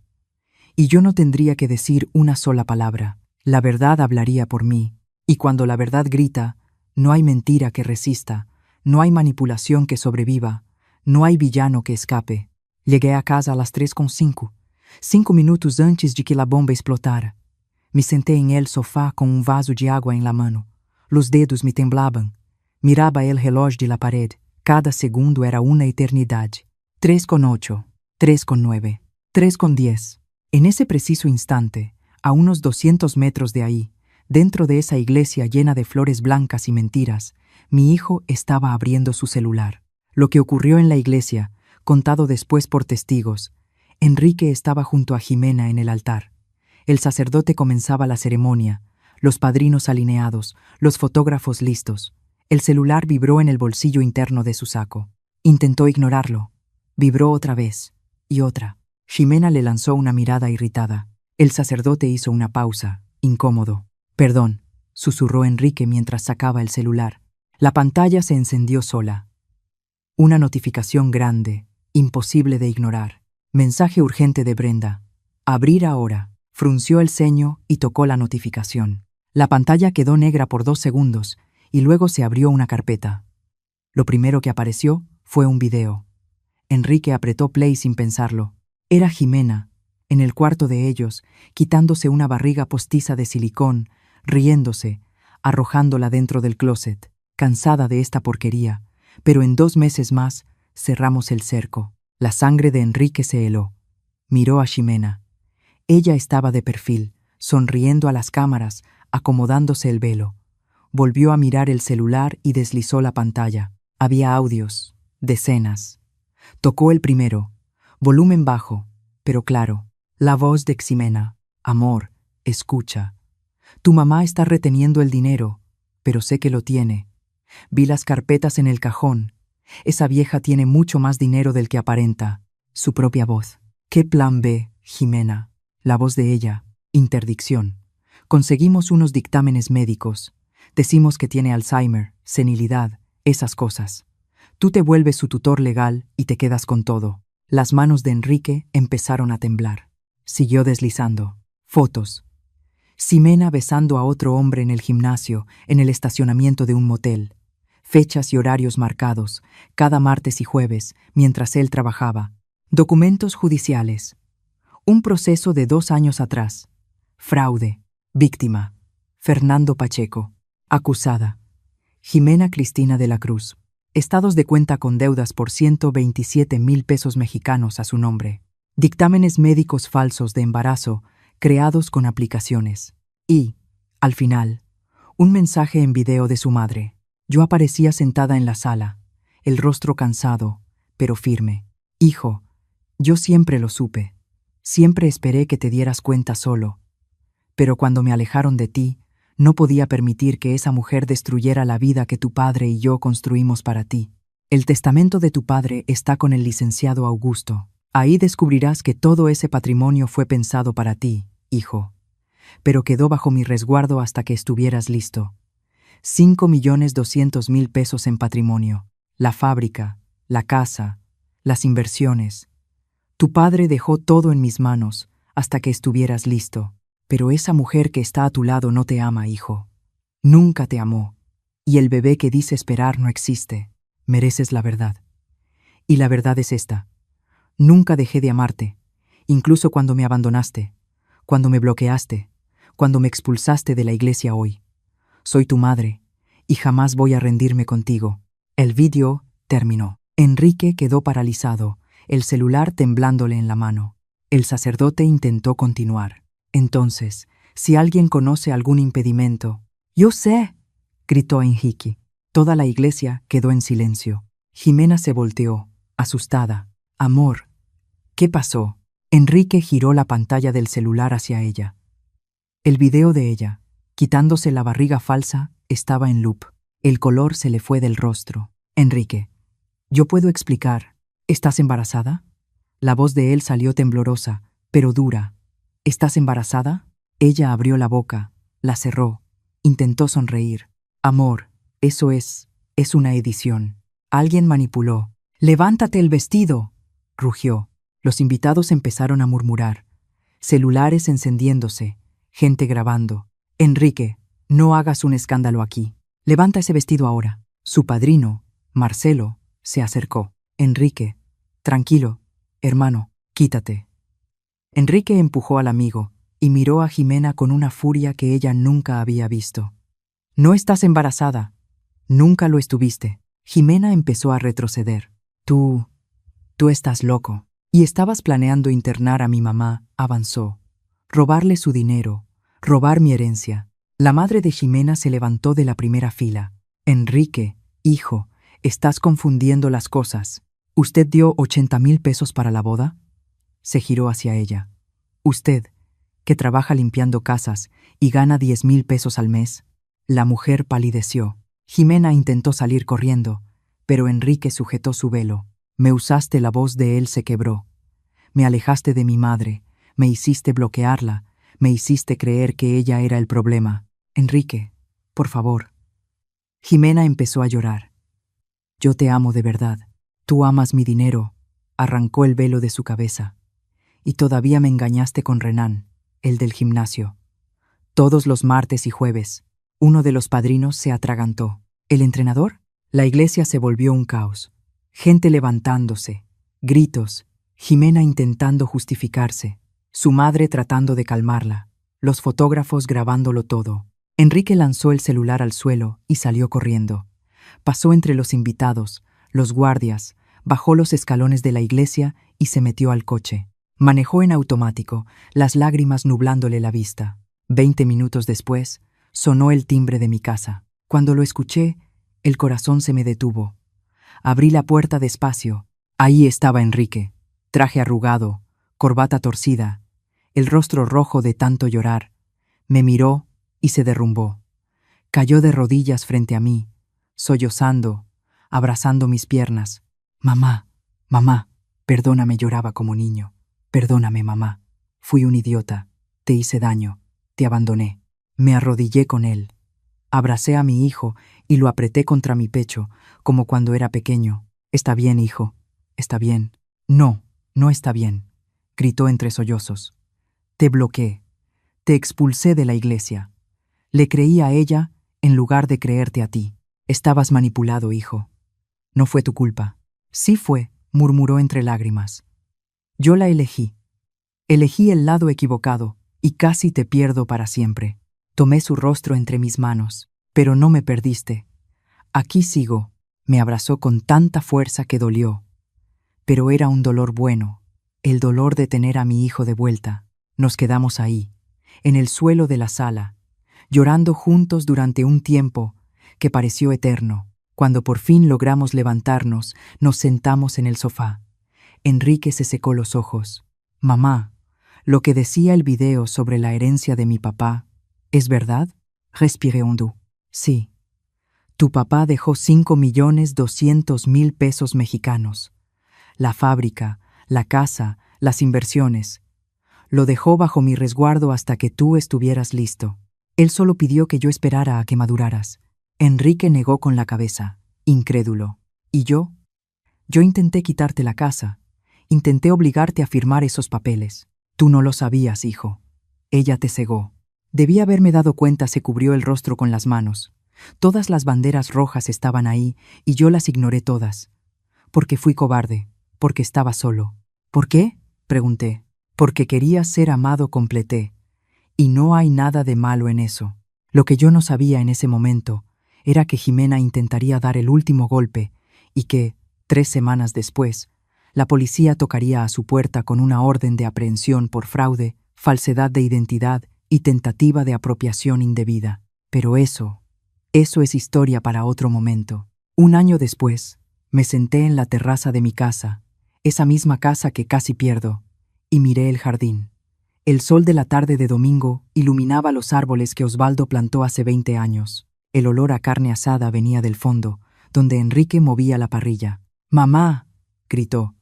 Speaker 1: Y yo no tendría que decir una sola palabra. La verdad hablaría por mí. Y cuando la verdad grita, no hay mentira que resista, no hay manipulación que sobreviva, no hay villano que escape. Llegué a casa a las 3:05, 5 minutos antes de que la bomba explotara. Me senté en el sofá con un vaso de agua en la mano. Los dedos me temblaban. Miraba el reloj de la pared. Cada segundo era una eternidad. 3:08, 3:09, 3:10. En ese preciso instante, a unos 200 metros de ahí, dentro de esa iglesia llena de flores blancas y mentiras, mi hijo estaba abriendo su celular. Lo que ocurrió en la iglesia, contado después por testigos. Enrique estaba junto a Jimena en el altar. El sacerdote comenzaba la ceremonia, los padrinos alineados, los fotógrafos listos. El celular vibró en el bolsillo interno de su saco. Intentó ignorarlo. Vibró otra vez, y otra. Jimena le lanzó una mirada irritada. El sacerdote hizo una pausa, incómodo. «Perdón», susurró Enrique mientras sacaba el celular. La pantalla se encendió sola. Una notificación grande, imposible de ignorar. Mensaje urgente de Brenda. Abrir ahora. Frunció el ceño y tocó la notificación. La pantalla quedó negra por 2 segundos y luego se abrió una carpeta. Lo primero que apareció fue un video. Enrique apretó play sin pensarlo. Era Jimena, en el cuarto de ellos, quitándose una barriga postiza de silicón, riéndose, arrojándola dentro del closet, cansada de esta porquería, pero en 2 meses más cerramos el cerco. La sangre de Enrique se heló. Miró a Jimena. Ella estaba de perfil, sonriendo a las cámaras, acomodándose el velo. Volvió a mirar el celular y deslizó la pantalla. Había audios, decenas. Tocó el primero, volumen bajo, pero claro. La voz de Ximena. Amor, escucha. Tu mamá está reteniendo el dinero, pero sé que lo tiene. Vi las carpetas en el cajón. Esa vieja tiene mucho más dinero del que aparenta. Su propia voz. ¿Qué plan B, Jimena? La voz de ella. Interdicción. Conseguimos unos dictámenes médicos. Decimos que tiene Alzheimer, senilidad, esas cosas. Tú te vuelves su tutor legal y te quedas con todo. Las manos de Enrique empezaron a temblar. Siguió deslizando. Fotos. Ximena besando a otro hombre en el gimnasio, en el estacionamiento de un motel. Fechas y horarios marcados, cada martes y jueves, mientras él trabajaba. Documentos judiciales. Un proceso de 2 años atrás. Fraude. Víctima. Fernando Pacheco. Acusada. Ximena Cristina de la Cruz. Estados de cuenta con deudas por 127,000 pesos mexicanos a su nombre. Dictámenes médicos falsos de embarazo creados con aplicaciones. Y, al final, un mensaje en video de su madre. Yo aparecía sentada en la sala, el rostro cansado, pero firme. Hijo, yo siempre lo supe. Siempre esperé que te dieras cuenta solo. Pero cuando me alejaron de ti, no podía permitir que esa mujer destruyera la vida que tu padre y yo construimos para ti. El testamento de tu padre está con el licenciado Augusto. Ahí descubrirás que todo ese patrimonio fue pensado para ti, hijo. Pero quedó bajo mi resguardo hasta que estuvieras listo. 5,200,000 pesos en patrimonio. La fábrica, la casa, las inversiones. Tu padre dejó todo en mis manos hasta que estuvieras listo. Pero esa mujer que está a tu lado no te ama, hijo. Nunca te amó. Y el bebé que dice esperar no existe. Mereces la verdad. Y la verdad es esta. Nunca dejé de amarte, incluso cuando me abandonaste, cuando me bloqueaste, cuando me expulsaste de la iglesia hoy. Soy tu madre, y jamás voy a rendirme contigo. El vídeo terminó. Enrique quedó paralizado, el celular temblándole en la mano. El sacerdote intentó continuar. Entonces, si alguien conoce algún impedimento... ¡Yo sé!, gritó Enrique. Toda la iglesia quedó en silencio. Ximena se volteó, asustada. Amor, ¿qué pasó? Enrique giró la pantalla del celular hacia ella. El video de ella, quitándose la barriga falsa, estaba en loop. El color se le fue del rostro. Enrique, yo puedo explicar. ¿Estás embarazada? La voz de él salió temblorosa, pero dura. ¿Estás embarazada? Ella abrió la boca, la cerró, intentó sonreír. Amor, eso es una edición. Alguien manipuló. ¡Levántate el vestido!, rugió. Los invitados empezaron a murmurar. Celulares encendiéndose, gente grabando. Enrique, no hagas un escándalo aquí. Levanta ese vestido ahora. Su padrino, Marcelo, se acercó. Enrique, tranquilo, hermano, quítate. Enrique empujó al amigo y miró a Ximena con una furia que ella nunca había visto. No estás embarazada. Nunca lo estuviste. Ximena empezó a retroceder. Tú estás loco. Y estabas planeando internar a mi mamá, avanzó. Robarle su dinero, robar mi herencia. La madre de Ximena se levantó de la primera fila. Enrique, hijo, estás confundiendo las cosas. ¿Usted dio 80,000 pesos para la boda? Se giró hacia ella. Usted, que trabaja limpiando casas y gana 10,000 pesos al mes. La mujer palideció. Ximena intentó salir corriendo, pero Enrique sujetó su velo. Me usaste, la voz de él se quebró. Me alejaste de mi madre, me hiciste bloquearla, me hiciste creer que ella era el problema. Enrique, por favor. Ximena empezó a llorar. Yo te amo de verdad. Tú amas mi dinero. Arrancó el velo de su cabeza. Y todavía me engañaste con Renan, el del gimnasio. Todos los martes y jueves, uno de los padrinos se atragantó. ¿El entrenador? La iglesia se volvió un caos. Gente levantándose, gritos, Ximena intentando justificarse, su madre tratando de calmarla, los fotógrafos grabándolo todo. Enrique lanzó el celular al suelo y salió corriendo. Pasó entre los invitados, los guardias, bajó los escalones de la iglesia y se metió al coche. Manejó en automático, las lágrimas nublándole la vista. 20 minutos después, sonó el timbre de mi casa. Cuando lo escuché, el corazón se me detuvo. Abrí la puerta despacio. Ahí estaba Enrique, traje arrugado, corbata torcida, el rostro rojo de tanto llorar. Me miró y se derrumbó. Cayó de rodillas frente a mí, sollozando, abrazando mis piernas. Mamá, mamá, perdóname, lloraba como niño. Perdóname, mamá. Fui un idiota. Te hice daño. Te abandoné. Me arrodillé con él. Abracé a mi hijo y lo apreté contra mi pecho, como cuando era pequeño. Está bien, hijo. Está bien. No, no está bien, gritó entre sollozos. Te bloqueé. Te expulsé de la iglesia. Le creí a ella en lugar de creerte a ti. Estabas manipulado, hijo. No fue tu culpa. Sí fue, murmuró entre lágrimas. Yo la elegí. Elegí el lado equivocado y casi te pierdo para siempre. Tomé su rostro entre mis manos, pero no me perdiste. Aquí sigo. Me abrazó con tanta fuerza que dolió. Pero era un dolor bueno, el dolor de tener a mi hijo de vuelta. Nos quedamos ahí, en el suelo de la sala, llorando juntos durante un tiempo que pareció eterno. Cuando por fin logramos levantarnos, nos sentamos en el sofá. Enrique se secó los ojos. Mamá, lo que decía el video sobre la herencia de mi papá, ¿es verdad? Respiré hondo. Sí. Tu papá dejó 5.200.000 pesos mexicanos. La fábrica, la casa, las inversiones. Lo dejó bajo mi resguardo hasta que tú estuvieras listo. Él solo pidió que yo esperara a que maduraras. Enrique negó con la cabeza, incrédulo. ¿Y yo? Yo intenté quitarte la casa. Intenté obligarte a firmar esos papeles. Tú no lo sabías, hijo. Ella te cegó. Debí haberme dado cuenta. Se cubrió el rostro con las manos. Todas las banderas rojas estaban ahí y yo las ignoré todas. Porque fui cobarde, porque estaba solo. ¿Por qué? Pregunté. Porque quería ser amado, completé. Y no hay nada de malo en eso. Lo que yo no sabía en ese momento era que Jimena intentaría dar el último golpe y que, 3 semanas después, la policía tocaría a su puerta con una orden de aprehensión por fraude, falsedad de identidad y tentativa de apropiación indebida. Pero eso es historia para otro momento. Un año después, me senté en la terraza de mi casa, esa misma casa que casi pierdo, y miré el jardín. El sol de la tarde de domingo iluminaba los árboles que Osvaldo plantó hace 20 años. El olor a carne asada venía del fondo, donde Enrique movía la parrilla. «¡Mamá!», gritó.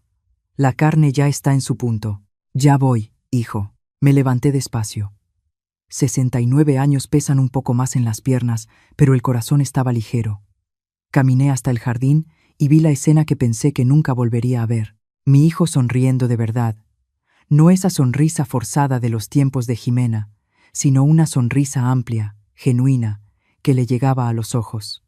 Speaker 1: «La carne ya está en su punto». «Ya voy, hijo». Me levanté despacio. 69 años pesan un poco más en las piernas, pero el corazón estaba ligero. Caminé hasta el jardín y vi la escena que pensé que nunca volvería a ver. Mi hijo sonriendo de verdad. No esa sonrisa forzada de los tiempos de Jimena, sino una sonrisa amplia, genuina, que le llegaba a los ojos.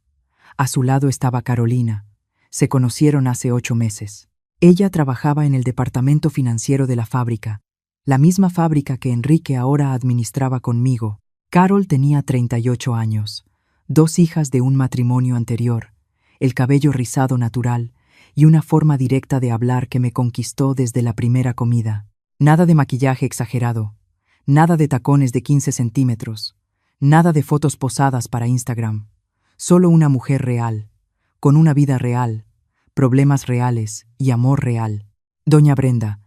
Speaker 1: A su lado estaba Carolina. Se conocieron hace 8 meses. Ella trabajaba en el departamento financiero de la fábrica, la misma fábrica que Enrique ahora administraba conmigo. Carol tenía 38 años, 2 hijas de un matrimonio anterior, el cabello rizado natural y una forma directa de hablar que me conquistó desde la primera comida. Nada de maquillaje exagerado, nada de tacones de 15 centímetros, nada de fotos posadas para Instagram. Solo una mujer real, con una vida real, problemas reales y amor real. «Doña Brenda,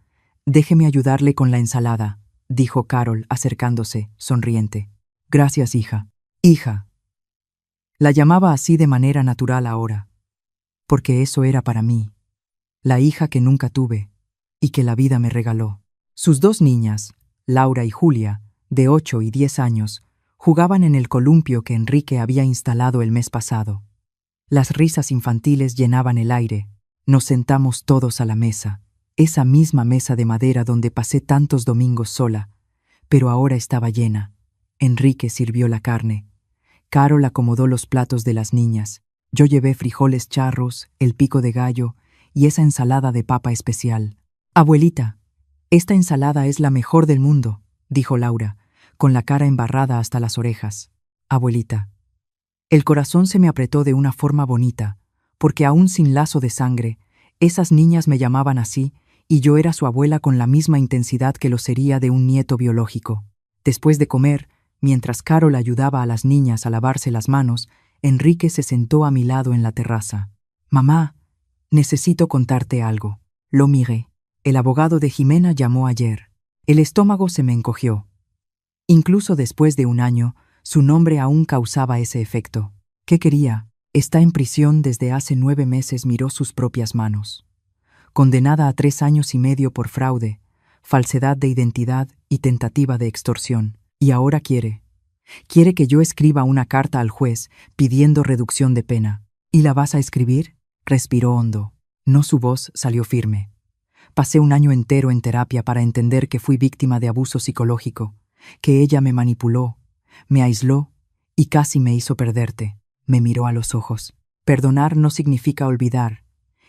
Speaker 1: déjeme ayudarle con la ensalada», dijo Carol acercándose, sonriente. «Gracias, hija». «Hija». La llamaba así de manera natural ahora, porque eso era para mí, la hija que nunca tuve y que la vida me regaló. Sus 2 niñas, Laura y Julia, de 8 y 10 años, jugaban en el columpio que Enrique había instalado el mes pasado. Las risas infantiles llenaban el aire. Nos sentamos todos a la mesa, esa misma mesa de madera donde pasé tantos domingos sola, pero ahora estaba llena. Enrique sirvió la carne. Carol acomodó los platos de las niñas. Yo llevé frijoles charros, el pico de gallo y esa ensalada de papa especial. «Abuelita, esta ensalada es la mejor del mundo», dijo Laura, con la cara embarrada hasta las orejas. «Abuelita». El corazón se me apretó de una forma bonita, porque aún sin lazo de sangre, esas niñas me llamaban así y yo era su abuela con la misma intensidad que lo sería de un nieto biológico. Después de comer, mientras Carol ayudaba a las niñas a lavarse las manos, Enrique se sentó a mi lado en la terraza. «Mamá, necesito contarte algo». Lo miré. El abogado de Jimena llamó ayer. El estómago se me encogió. Incluso después de un año, su nombre aún causaba ese efecto. ¿Qué quería? Está en prisión desde hace 9 meses, miró sus propias manos. Condenada a 3 años y medio por fraude, falsedad de identidad y tentativa de extorsión. Y ahora quiere que yo escriba una carta al juez pidiendo reducción de pena. ¿Y la vas a escribir? Respiró hondo. No, su voz salió firme. Pasé un año entero en terapia para entender que fui víctima de abuso psicológico, que ella me manipuló, me aisló y casi me hizo perderte. Me miró a los ojos. Perdonar no significa olvidar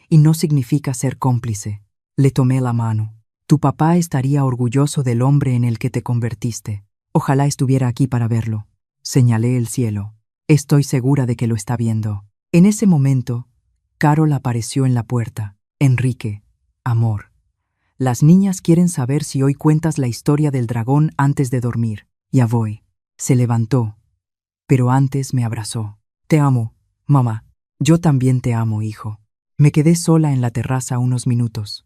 Speaker 1: y no significa ser cómplice. Le tomé la mano. Tu papá estaría orgulloso del hombre en el que te convertiste. Ojalá estuviera aquí para verlo. Señalé el cielo. Estoy segura de que lo está viendo. En ese momento, Carol apareció en la puerta. Enrique, amor. Las niñas quieren saber si hoy cuentas la historia del dragón antes de dormir. Ya voy. Se levantó, pero antes me abrazó. Te amo, mamá. Yo también te amo, hijo. Me quedé sola en la terraza unos minutos.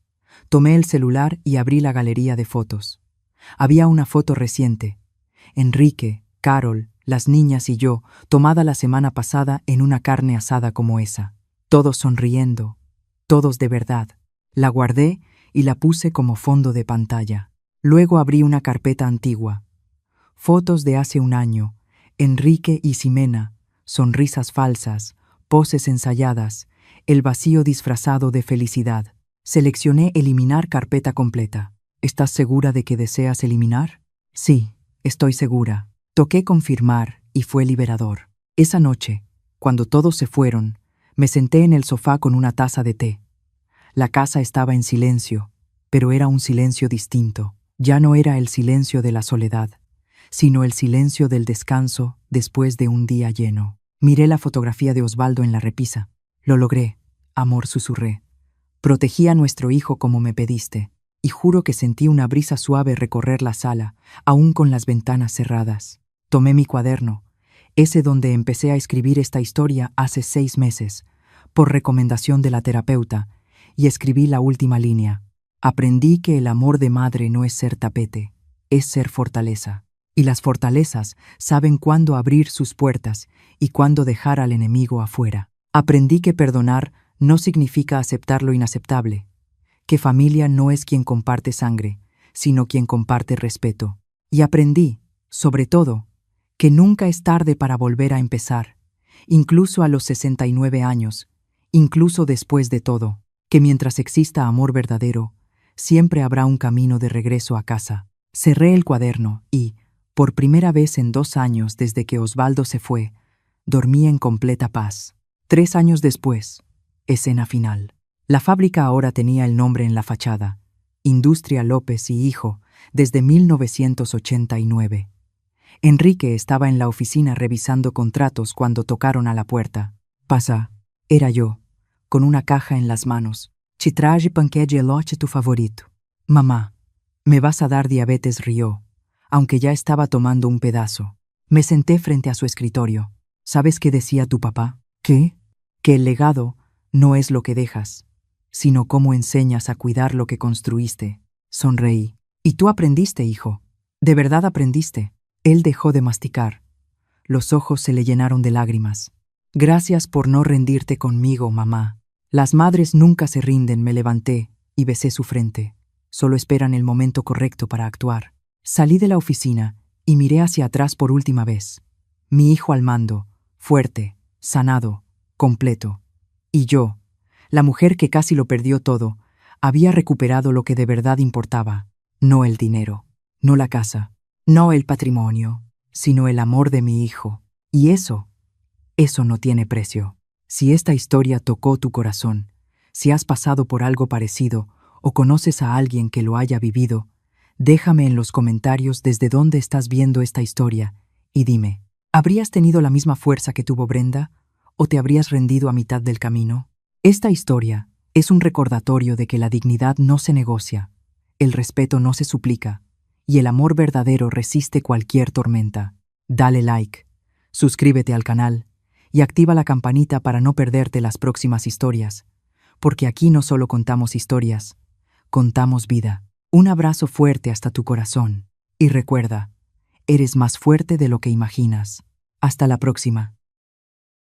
Speaker 1: Tomé el celular y abrí la galería de fotos. Había una foto reciente. Enrique, Carol, las niñas y yo, tomada la semana pasada en una carne asada como esa. Todos sonriendo, todos de verdad. La guardé y la puse como fondo de pantalla. Luego abrí una carpeta antigua. Fotos de hace un año, Enrique y Ximena, sonrisas falsas, poses ensayadas, el vacío disfrazado de felicidad. Seleccioné eliminar carpeta completa. ¿Estás segura de que deseas eliminar? Sí, estoy segura. Toqué confirmar y fue liberador. Esa noche, cuando todos se fueron, me senté en el sofá con una taza de té. La casa estaba en silencio, pero era un silencio distinto. Ya no era el silencio de la soledad, sino el silencio del descanso después de un día lleno. Miré la fotografía de Osvaldo en la repisa. Lo logré, amor, susurré. Protegí a nuestro hijo como me pediste, y juro que sentí una brisa suave recorrer la sala, aún con las ventanas cerradas. Tomé mi cuaderno, ese donde empecé a escribir esta historia hace 6 meses, por recomendación de la terapeuta, y escribí la última línea. Aprendí que el amor de madre no es ser tapete, es ser fortaleza. Y las fortalezas saben cuándo abrir sus puertas y cuándo dejar al enemigo afuera. Aprendí que perdonar no significa aceptar lo inaceptable, que familia no es quien comparte sangre, sino quien comparte respeto. Y aprendí, sobre todo, que nunca es tarde para volver a empezar, incluso a los 69 años, incluso después de todo, que mientras exista amor verdadero, siempre habrá un camino de regreso a casa. Cerré el cuaderno y, por primera vez en 2 años desde que Osvaldo se fue, dormí en completa paz. 3 años después, escena final. La fábrica ahora tenía el nombre en la fachada, Industria López y Hijo, desde 1989. Enrique estaba en la oficina revisando contratos cuando tocaron a la puerta. Pasa, era yo, con una caja en las manos. Ci traje panqué de elote tu favorito. Mamá, me vas a dar diabetes, rió, aunque ya estaba tomando un pedazo. Me senté frente a su escritorio. ¿Sabes qué decía tu papá? ¿Qué? Que el legado no es lo que dejas, sino cómo enseñas a cuidar lo que construiste. Sonreí. Y tú aprendiste, hijo. ¿De verdad aprendiste? Él dejó de masticar. Los ojos se le llenaron de lágrimas. Gracias por no rendirte conmigo, mamá. Las madres nunca se rinden, me levanté y besé su frente. Solo esperan el momento correcto para actuar. Salí de la oficina y miré hacia atrás por última vez. Mi hijo al mando, fuerte, sanado, completo. Y yo, la mujer que casi lo perdió todo, había recuperado lo que de verdad importaba. No el dinero, no la casa, no el patrimonio, sino el amor de mi hijo. Y eso no tiene precio. Si esta historia tocó tu corazón, si has pasado por algo parecido o conoces a alguien que lo haya vivido, déjame en los comentarios desde dónde estás viendo esta historia y dime, ¿habrías tenido la misma fuerza que tuvo Brenda o te habrías rendido a mitad del camino? Esta historia es un recordatorio de que la dignidad no se negocia, el respeto no se suplica y el amor verdadero resiste cualquier tormenta. Dale like, suscríbete al canal y activa la campanita para no perderte las próximas historias, porque aquí no solo contamos historias, contamos vida. Un abrazo fuerte hasta tu corazón y recuerda, eres más fuerte de lo que imaginas. Hasta la próxima.